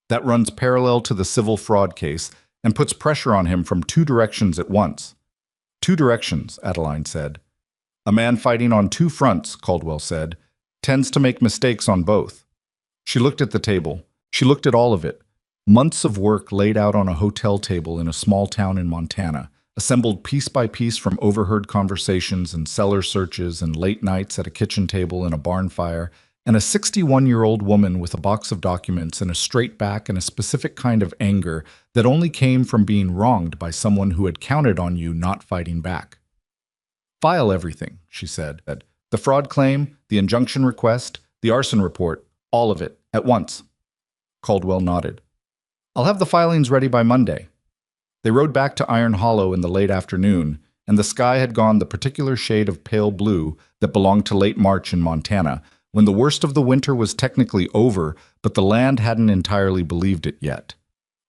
That runs parallel to the civil fraud case and puts pressure on him from 2 directions at once." "2 directions," Adeline said. "A man fighting on 2 fronts," Caldwell said, "tends to make mistakes on both." She looked at the table. She looked at all of it. Months of work laid out on a hotel table in a small town in Montana, assembled piece by piece from overheard conversations and cellar searches and late nights at a kitchen table in a barn fire, and a 61-year-old woman with a box of documents and a straight back and a specific kind of anger that only came from being wronged by someone who had counted on you not fighting back. "File everything," she said. "The fraud claim, the injunction request, the arson report, all of it, at once." Caldwell nodded. "I'll have the filings ready by Monday." They rode back to Iron Hollow in the late afternoon, and the sky had gone the particular shade of pale blue that belonged to late March in Montana, when the worst of the winter was technically over, but the land hadn't entirely believed it yet.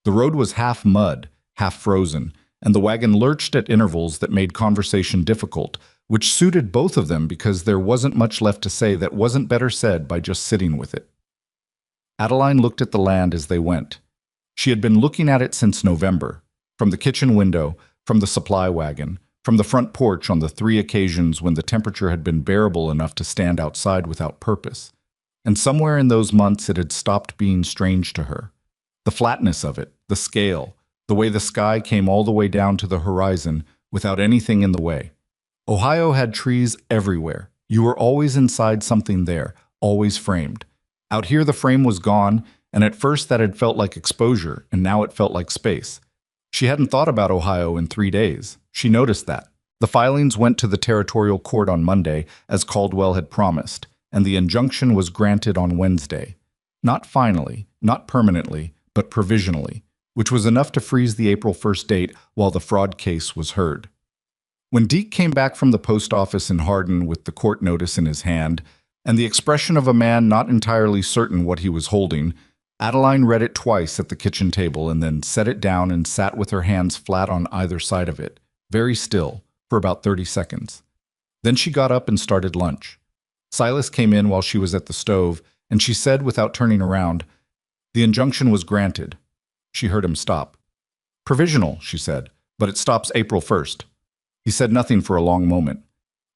The road was half mud, half frozen, and the wagon lurched at intervals that made conversation difficult, which suited both of them because there wasn't much left to say that wasn't better said by just sitting with it. Adeline looked at the land as they went. She had been looking at it since November, from the kitchen window, from the supply wagon, from the front porch on the 3 occasions when the temperature had been bearable enough to stand outside without purpose. And somewhere in those months it had stopped being strange to her. The flatness of it, the scale, the way the sky came all the way down to the horizon without anything in the way. Ohio had trees everywhere. You were always inside something there, always framed. Out here the frame was gone, and at first that had felt like exposure, and now it felt like space. She hadn't thought about Ohio in 3 days. She noticed that. The filings went to the territorial court on Monday, as Caldwell had promised, and the injunction was granted on Wednesday. Not finally, not permanently, but provisionally, which was enough to freeze the April 1st date while the fraud case was heard. When Deke came back from the post office in Hardin with the court notice in his hand, and the expression of a man not entirely certain what he was holding, Adeline read it twice at the kitchen table and then set it down and sat with her hands flat on either side of it, very still, for about 30 seconds. Then she got up and started lunch. Silas came in while she was at the stove, and she said without turning around, "The injunction was granted." She heard him stop. "Provisional," she said, "but it stops April 1st. He said nothing for a long moment.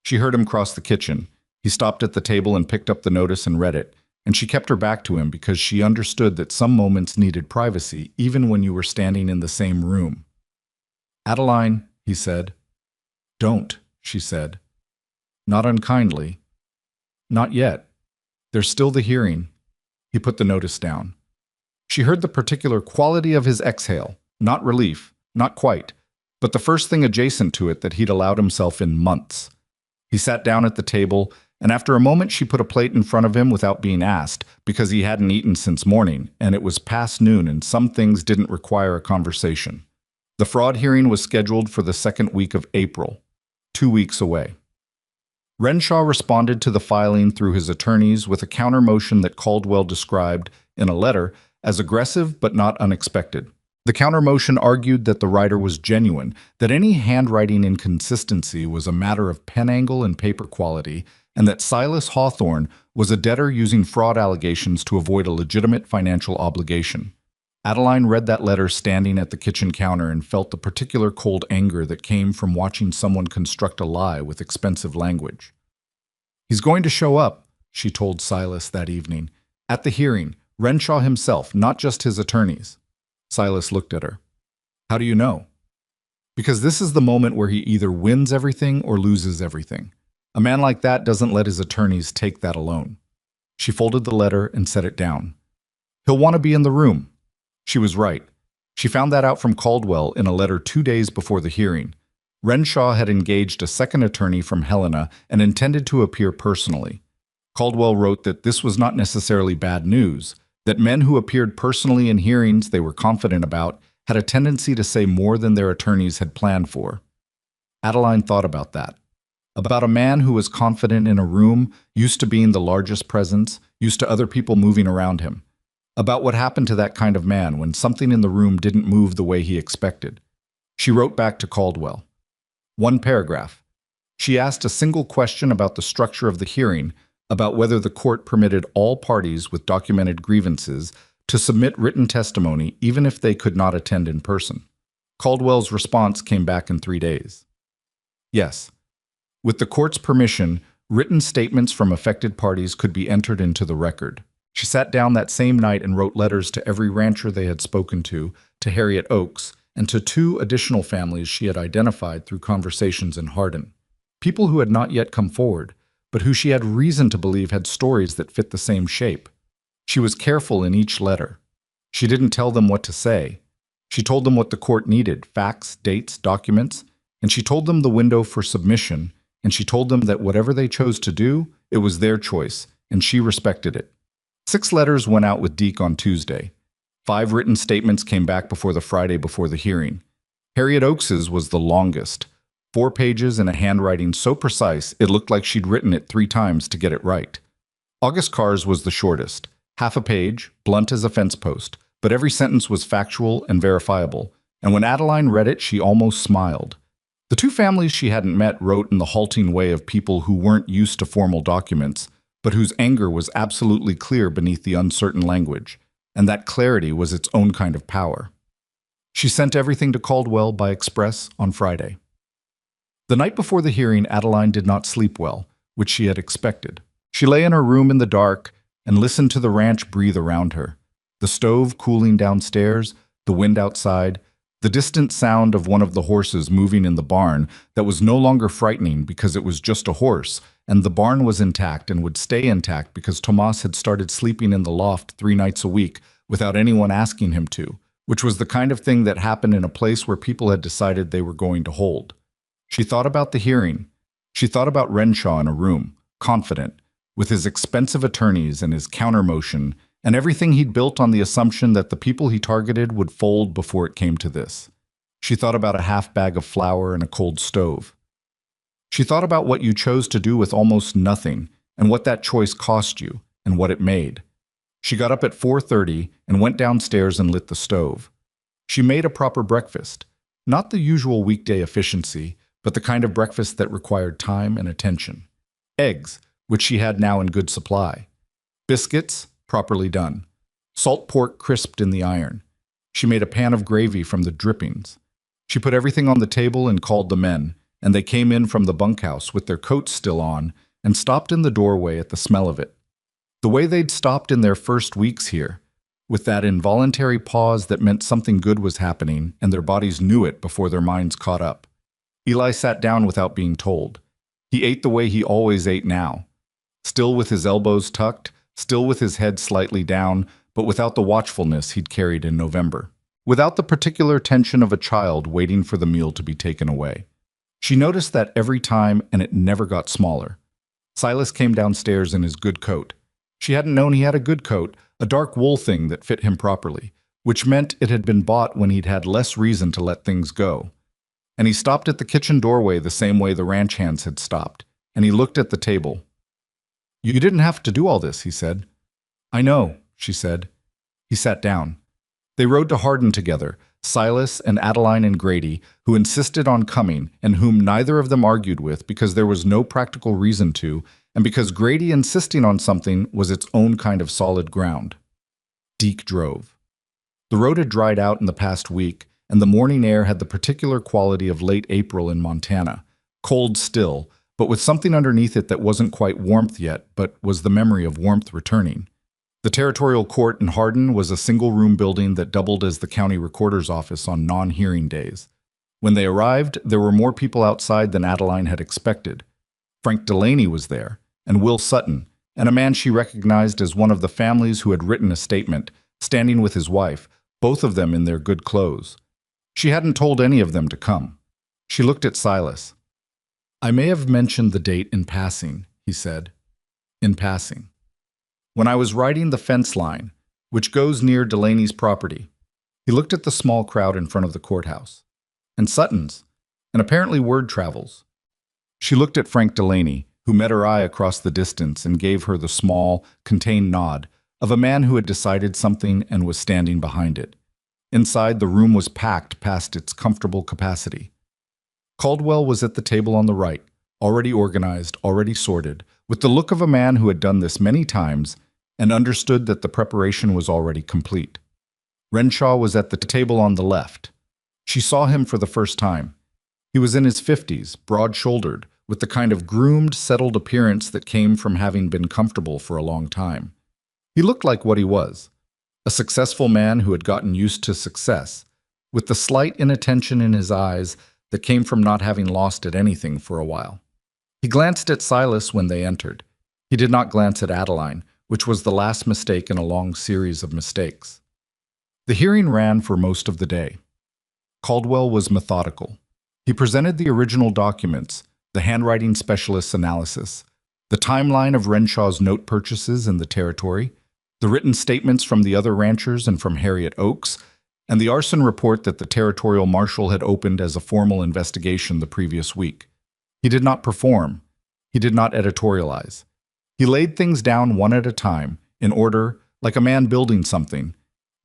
She heard him cross the kitchen. He stopped at the table and picked up the notice and read it, and she kept her back to him because she understood that some moments needed privacy even when you were standing in the same room. "Adeline," he said. "Don't," she said. Not unkindly. "Not yet. There's still the hearing." He put the notice down. She heard the particular quality of his exhale, not relief, not quite, but the first thing adjacent to it that he'd allowed himself in months. He sat down at the table, and after a moment she put a plate in front of him without being asked, because he hadn't eaten since morning, and it was past noon and some things didn't require a conversation. The fraud hearing was scheduled for the second week of April, 2 weeks away. Renshaw responded to the filing through his attorneys with a counter-motion that Caldwell described, in a letter, as aggressive but not unexpected. The counter-motion argued that the writer was genuine, that any handwriting inconsistency was a matter of pen angle and paper quality, and that Silas Hawthorne was a debtor using fraud allegations to avoid a legitimate financial obligation. Adeline read that letter standing at the kitchen counter and felt the particular cold anger that came from watching someone construct a lie with expensive language. "He's going to show up," she told Silas that evening. "At the hearing, Renshaw himself, not just his attorneys." Silas looked at her. "How do you know?" "Because this is the moment where he either wins everything or loses everything. A man like that doesn't let his attorneys take that alone." She folded the letter and set it down. "He'll want to be in the room." She was right. She found that out from Caldwell in a letter 2 days before the hearing. Renshaw had engaged a second attorney from Helena and intended to appear personally. Caldwell wrote that this was not necessarily bad news, that men who appeared personally in hearings they were confident about had a tendency to say more than their attorneys had planned for. Adeline thought about that. About a man who was confident in a room, used to being the largest presence, used to other people moving around him. About what happened to that kind of man when something in the room didn't move the way he expected. She wrote back to Caldwell. 1 paragraph. She asked a single question about the structure of the hearing, about whether the court permitted all parties with documented grievances to submit written testimony even if they could not attend in person. Caldwell's response came back in 3 days. Yes. With the court's permission, written statements from affected parties could be entered into the record. She sat down that same night and wrote letters to every rancher they had spoken to Harriet Oakes, and to 2 additional families she had identified through conversations in Hardin. People who had not yet come forward, but who she had reason to believe had stories that fit the same shape. She was careful in each letter. She didn't tell them what to say. She told them what the court needed, facts, dates, documents, and she told them the window for submission, and she told them that whatever they chose to do, it was their choice, and she respected it. 6 letters went out with Deke on Tuesday. 5 written statements came back before the Friday before the hearing. Harriet Oakes's was the longest, 4 pages in a handwriting so precise it looked like she'd written it 3 times to get it right. August Carr's was the shortest, half a page, blunt as a fence post, but every sentence was factual and verifiable, and when Adeline read it, she almost smiled. The 2 families she hadn't met wrote in the halting way of people who weren't used to formal documents, but whose anger was absolutely clear beneath the uncertain language, and that clarity was its own kind of power. She sent everything to Caldwell by express on Friday. The night before the hearing, Adeline did not sleep well, which she had expected. She lay in her room in the dark and listened to the ranch breathe around her, the stove cooling downstairs, the wind outside, the distant sound of one of the horses moving in the barn that was no longer frightening because it was just a horse, and the barn was intact and would stay intact because Tomas had started sleeping in the loft 3 nights a week without anyone asking him to, which was the kind of thing that happened in a place where people had decided they were going to hold. She thought about the hearing. She thought about Renshaw in a room, confident, with his expensive attorneys and his counter-motion, and everything he'd built on the assumption that the people he targeted would fold before it came to this. She thought about a half bag of flour and a cold stove. She thought about what you chose to do with almost nothing, and what that choice cost you, and what it made. She got up at 4:30 and went downstairs and lit the stove. She made a proper breakfast, not the usual weekday efficiency, but the kind of breakfast that required time and attention. Eggs, which she had now in good supply. Biscuits, properly done. Salt pork crisped in the iron. She made a pan of gravy from the drippings. She put everything on the table and called the men, and they came in from the bunkhouse with their coats still on and stopped in the doorway at the smell of it. The way they'd stopped in their first weeks here, with that involuntary pause that meant something good was happening and their bodies knew it before their minds caught up. Eli sat down without being told. He ate the way he always ate now, still with his elbows tucked, still with his head slightly down, but without the watchfulness he'd carried in November. Without the particular tension of a child waiting for the meal to be taken away. She noticed that every time, and it never got smaller. Silas came downstairs in his good coat. She hadn't known he had a good coat, a dark wool thing that fit him properly, which meant it had been bought when he'd had less reason to let things go. And he stopped at the kitchen doorway the same way the ranch hands had stopped, and he looked at the table. "You didn't have to do all this," he said. "I know," she said. He sat down. They rode to Hardin together, Silas and Adeline and Grady, who insisted on coming and whom neither of them argued with because there was no practical reason to, and because Grady insisting on something was its own kind of solid ground. Deke drove. The road had dried out in the past week, and the morning air had the particular quality of late April in Montana, cold still, but with something underneath it that wasn't quite warmth yet, but was the memory of warmth returning. The territorial court in Hardin was a single-room building that doubled as the county recorder's office on non-hearing days. When they arrived, there were more people outside than Adeline had expected. Frank Delaney was there, and Will Sutton, and a man she recognized as one of the families who had written a statement, standing with his wife, both of them in their good clothes. She hadn't told any of them to come. She looked at Silas. "I may have mentioned the date in passing," he said. "In passing. When I was riding the fence line, which goes near Delaney's property." He looked at the small crowd in front of the courthouse. "And Sutton's, and apparently word travels." She looked at Frank Delaney, who met her eye across the distance and gave her the small, contained nod of a man who had decided something and was standing behind it. Inside, the room was packed past its comfortable capacity. Caldwell was at the table on the right, already organized, already sorted, with the look of a man who had done this many times and understood that the preparation was already complete. Renshaw was at the table on the left. She saw him for the first time. He was in his 50s, broad-shouldered, with the kind of groomed, settled appearance that came from having been comfortable for a long time. He looked like what he was, a successful man who had gotten used to success, with the slight inattention in his eyes that came from not having lost at anything for a while. He glanced at Silas when they entered. He did not glance at Adeline, which was the last mistake in a long series of mistakes. The hearing ran for most of the day. Caldwell was methodical. He presented the original documents, the handwriting specialist's analysis, the timeline of Renshaw's note purchases in the territory, the written statements from the other ranchers and from Harriet Oakes, and the arson report that the territorial marshal had opened as a formal investigation the previous week. He did not perform. He did not editorialize. He laid things down one at a time, in order, like a man building something,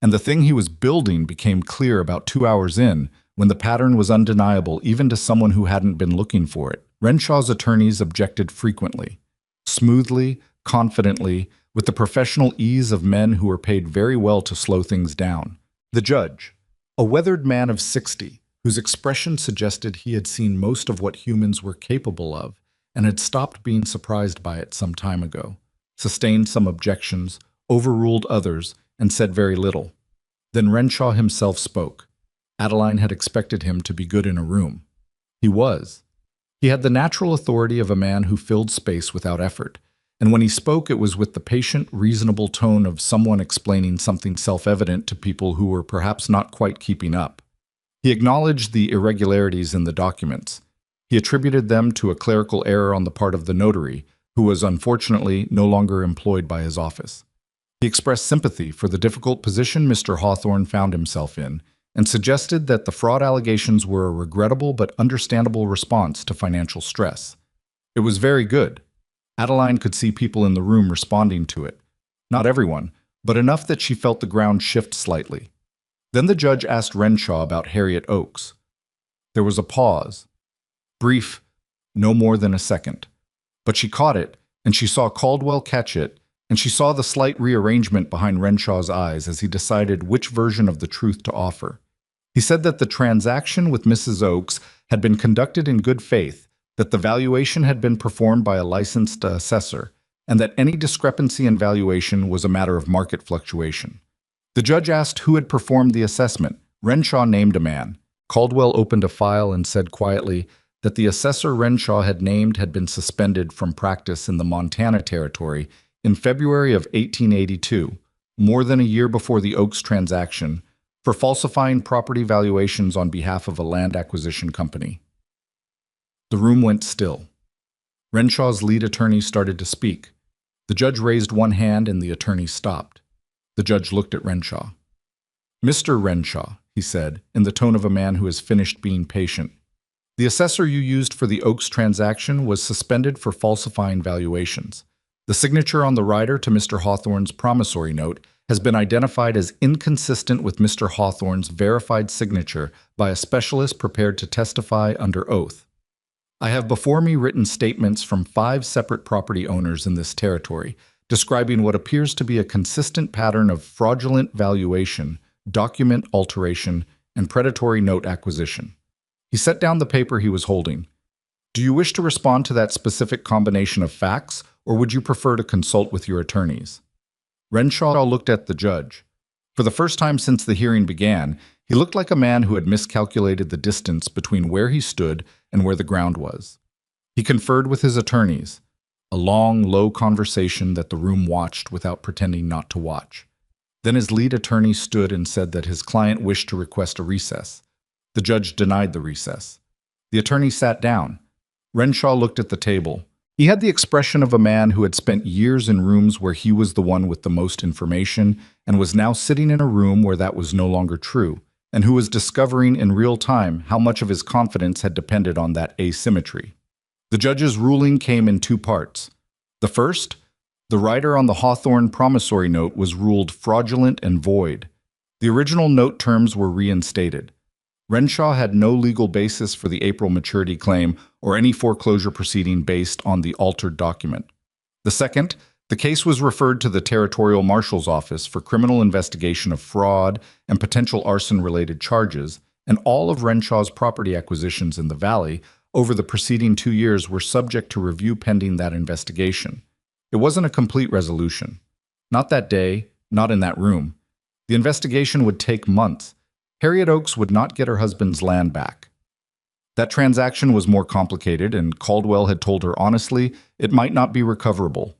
and the thing he was building became clear about 2 hours in, when the pattern was undeniable even to someone who hadn't been looking for it. Renshaw's attorneys objected frequently, smoothly, confidently, with the professional ease of men who were paid very well to slow things down. The judge, a weathered man of 60, whose expression suggested he had seen most of what humans were capable of, and had stopped being surprised by it some time ago, sustained some objections, overruled others, and said very little. Then Renshaw himself spoke. Adeline had expected him to be good in a room. He was. He had the natural authority of a man who filled space without effort, and when he spoke it was with the patient, reasonable tone of someone explaining something self-evident to people who were perhaps not quite keeping up. He acknowledged the irregularities in the documents. He attributed them to a clerical error on the part of the notary, who was unfortunately no longer employed by his office. He expressed sympathy for the difficult position Mr. Hawthorne found himself in, and suggested that the fraud allegations were a regrettable but understandable response to financial stress. It was very good. Adeline could see people in the room responding to it. Not everyone, but enough that she felt the ground shift slightly. Then the judge asked Renshaw about Harriet Oakes. There was a pause. Brief, no more than a second. But she caught it, and she saw Caldwell catch it, and she saw the slight rearrangement behind Renshaw's eyes as he decided which version of the truth to offer. He said that the transaction with Mrs. Oakes had been conducted in good faith, that the valuation had been performed by a licensed assessor, and that any discrepancy in valuation was a matter of market fluctuation. The judge asked who had performed the assessment. Renshaw named a man. Caldwell opened a file and said quietly that the assessor Renshaw had named had been suspended from practice in the Montana Territory in February of 1882, more than a year before the Oaks transaction, for falsifying property valuations on behalf of a land acquisition company. The room went still. Renshaw's lead attorney started to speak. The judge raised one hand and the attorney stopped. The judge looked at Renshaw. "Mr. Renshaw," he said, in the tone of a man who has finished being patient, "the assessor you used for the Oaks transaction was suspended for falsifying valuations. The signature on the rider to Mr. Hawthorne's promissory note has been identified as inconsistent with Mr. Hawthorne's verified signature by a specialist prepared to testify under oath. I have before me written statements from 5 separate property owners in this territory, describing what appears to be a consistent pattern of fraudulent valuation, document alteration, and predatory note acquisition." He set down the paper he was holding. "Do you wish to respond to that specific combination of facts, or would you prefer to consult with your attorneys?" Renshaw looked at the judge. For the first time since the hearing began, he looked like a man who had miscalculated the distance between where he stood and where the ground was. He conferred with his attorneys, a long, low conversation that the room watched without pretending not to watch. Then his lead attorney stood and said that his client wished to request a recess. The judge denied the recess. The attorney sat down. Renshaw looked at the table. He had the expression of a man who had spent years in rooms where he was the one with the most information and was now sitting in a room where that was no longer true, and who was discovering in real time how much of his confidence had depended on that asymmetry. The judge's ruling came in 2 parts. The first, the rider on the Hawthorne promissory note was ruled fraudulent and void. The original note terms were reinstated. Renshaw had no legal basis for the April maturity claim or any foreclosure proceeding based on the altered document. The second, the case was referred to the Territorial Marshal's Office for criminal investigation of fraud and potential arson-related charges, and all of Renshaw's property acquisitions in the Valley over the preceding 2 years were subject to review pending that investigation. It wasn't a complete resolution. Not that day, not in that room. The investigation would take months. Harriet Oaks would not get her husband's land back. That transaction was more complicated, and Caldwell had told her honestly it might not be recoverable.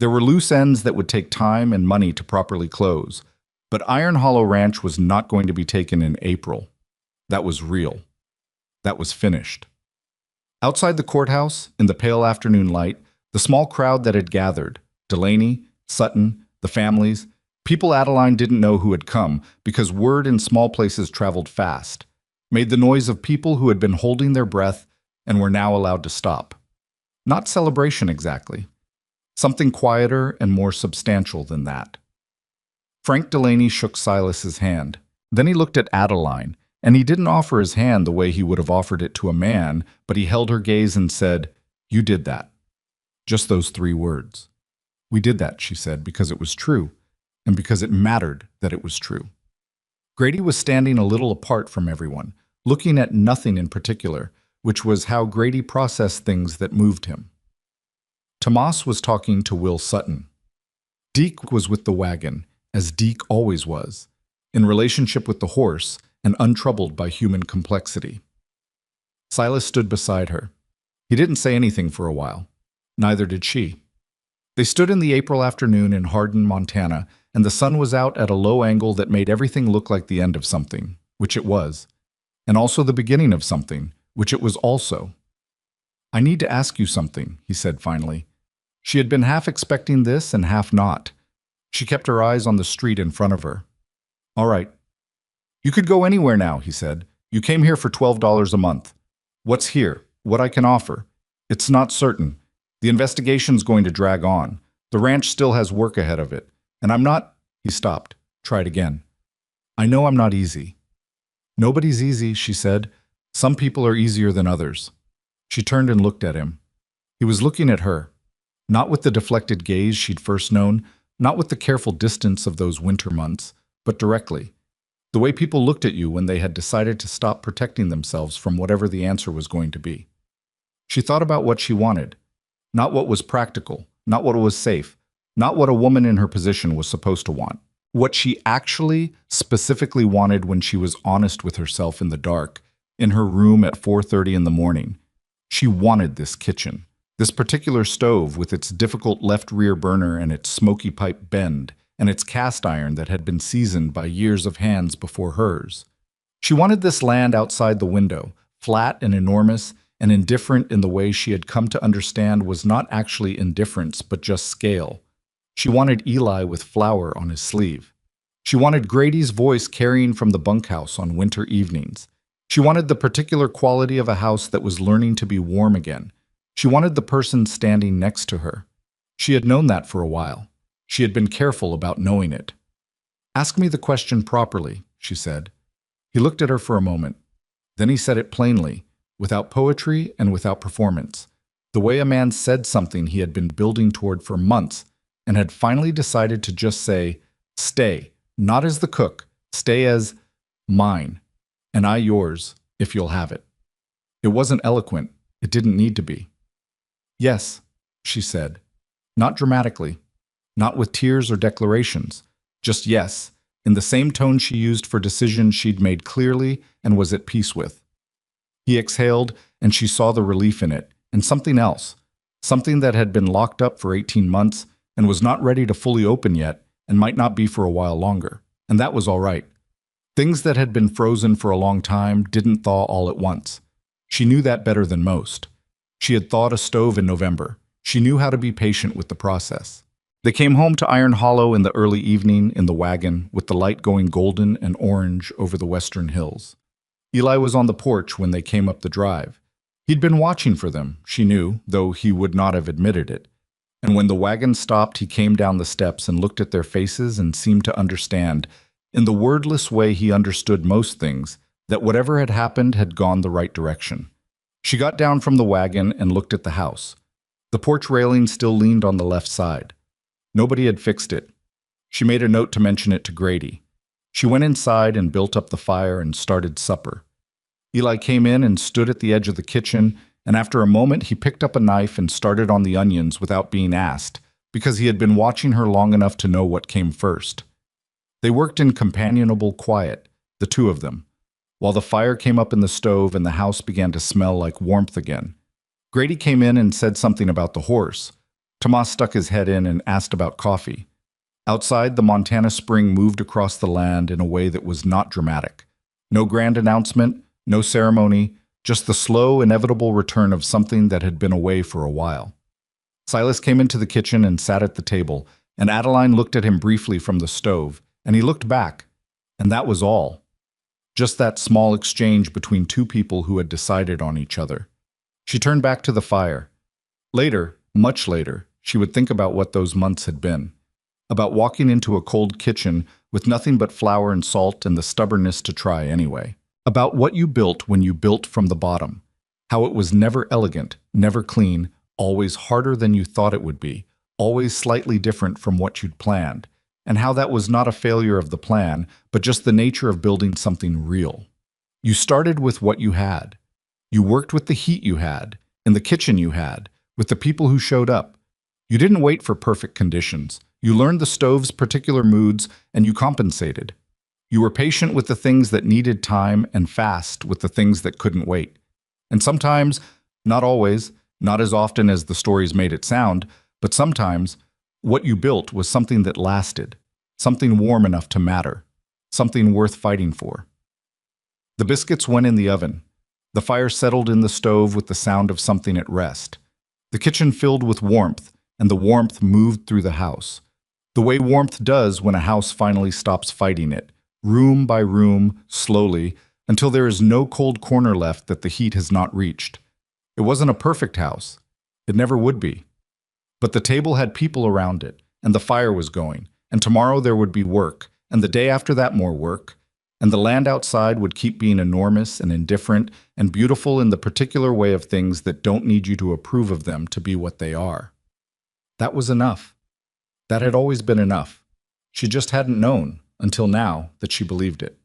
There were loose ends that would take time and money to properly close, but Iron Hollow Ranch was not going to be taken in April. That was real. That was finished. Outside the courthouse, in the pale afternoon light, the small crowd that had gathered, Delaney, Sutton, the families, people Adeline didn't know who had come because word in small places traveled fast, made the noise of people who had been holding their breath and were now allowed to stop. Not celebration exactly. Something quieter and more substantial than that. Frank Delaney shook Silas's hand. Then he looked at Adeline, and he didn't offer his hand the way he would have offered it to a man, but he held her gaze and said, "You did that." Just those 3 words. "We did that," she said, because it was true, and because it mattered that it was true. Grady was standing a little apart from everyone, looking at nothing in particular, which was how Grady processed things that moved him. Tomas was talking to Will Sutton. Deke was with the wagon, as Deke always was, in relationship with the horse and untroubled by human complexity. Silas stood beside her. He didn't say anything for a while. Neither did she. They stood in the April afternoon in Hardin, Montana, and the sun was out at a low angle that made everything look like the end of something, which it was, and also the beginning of something, which it was also. "I need to ask you something," he said finally. She had been half expecting this and half not. She kept her eyes on the street in front of her. "All right. You could go anywhere now," he said. "You came here for $12 a month. What's here? What I can offer? It's not certain. The investigation's going to drag on. The ranch still has work ahead of it. And I'm not—" He stopped. Tried again. "I know I'm not easy." "Nobody's easy," she said. "Some people are easier than others." She turned and looked at him. He was looking at her, not with the deflected gaze she'd first known, not with the careful distance of those winter months, but directly. The way people looked at you when they had decided to stop protecting themselves from whatever the answer was going to be. She thought about what she wanted, not what was practical, not what was safe, not what a woman in her position was supposed to want. What she actually, specifically wanted when she was honest with herself in the dark, in her room at 4:30 in the morning. She wanted this kitchen, this particular stove with its difficult left rear burner and its smoky pipe bend, and its cast iron that had been seasoned by years of hands before hers. She wanted this land outside the window, flat and enormous, and indifferent in the way she had come to understand was not actually indifference but just scale. She wanted Eli with flour on his sleeve. She wanted Grady's voice carrying from the bunkhouse on winter evenings. She wanted the particular quality of a house that was learning to be warm again. She wanted the person standing next to her. She had known that for a while. She had been careful about knowing it. "Ask me the question properly," she said. He looked at her for a moment. Then he said it plainly, without poetry and without performance, the way a man said something he had been building toward for months and had finally decided to just say, "Stay, not as the cook, stay as mine, and I yours, if you'll have it." It wasn't eloquent. It didn't need to be. "Yes," she said, not dramatically, not with tears or declarations, just yes, in the same tone she used for decisions she'd made clearly and was at peace with. He exhaled, and she saw the relief in it, and something else, something that had been locked up for 18 months and was not ready to fully open yet and might not be for a while longer, and that was all right. Things that had been frozen for a long time didn't thaw all at once. She knew that better than most. She had thawed a stove in November. She knew how to be patient with the process. They came home to Iron Hollow in the early evening in the wagon, with the light going golden and orange over the western hills. Eli was on the porch when they came up the drive. He'd been watching for them, she knew, though he would not have admitted it. And when the wagon stopped, he came down the steps and looked at their faces and seemed to understand, in the wordless way he understood most things, that whatever had happened had gone the right direction. She got down from the wagon and looked at the house. The porch railing still leaned on the left side. Nobody had fixed it. She made a note to mention it to Grady. She went inside and built up the fire and started supper. Eli came in and stood at the edge of the kitchen, and after a moment he picked up a knife and started on the onions without being asked, because he had been watching her long enough to know what came first. They worked in companionable quiet, the two of them, while the fire came up in the stove and the house began to smell like warmth again. Grady came in and said something about the horse. Tomas stuck his head in and asked about coffee. Outside, the Montana spring moved across the land in a way that was not dramatic. No grand announcement, no ceremony, just the slow, inevitable return of something that had been away for a while. Silas came into the kitchen and sat at the table, and Adeline looked at him briefly from the stove, and he looked back, and that was all. Just that small exchange between two people who had decided on each other. She turned back to the fire. Later, much later, she would think about what those months had been. About walking into a cold kitchen with nothing but flour and salt and the stubbornness to try anyway. About what you built when you built from the bottom. How it was never elegant, never clean, always harder than you thought it would be, always slightly different from what you'd planned. And how that was not a failure of the plan, but just the nature of building something real. You started with what you had. You worked with the heat you had, in the kitchen you had, with the people who showed up. You didn't wait for perfect conditions. You learned the stove's particular moods, and you compensated. You were patient with the things that needed time and fast with the things that couldn't wait. And sometimes, not always, not as often as the stories made it sound, but sometimes, what you built was something that lasted, something warm enough to matter, something worth fighting for. The biscuits went in the oven. The fire settled in the stove with the sound of something at rest. The kitchen filled with warmth, and the warmth moved through the house. The way warmth does when a house finally stops fighting it, room by room, slowly, until there is no cold corner left that the heat has not reached. It wasn't a perfect house. It never would be. But the table had people around it, and the fire was going, and tomorrow there would be work, and the day after that more work, and the land outside would keep being enormous and indifferent and beautiful in the particular way of things that don't need you to approve of them to be what they are. That was enough. That had always been enough. She just hadn't known, until now, that she believed it.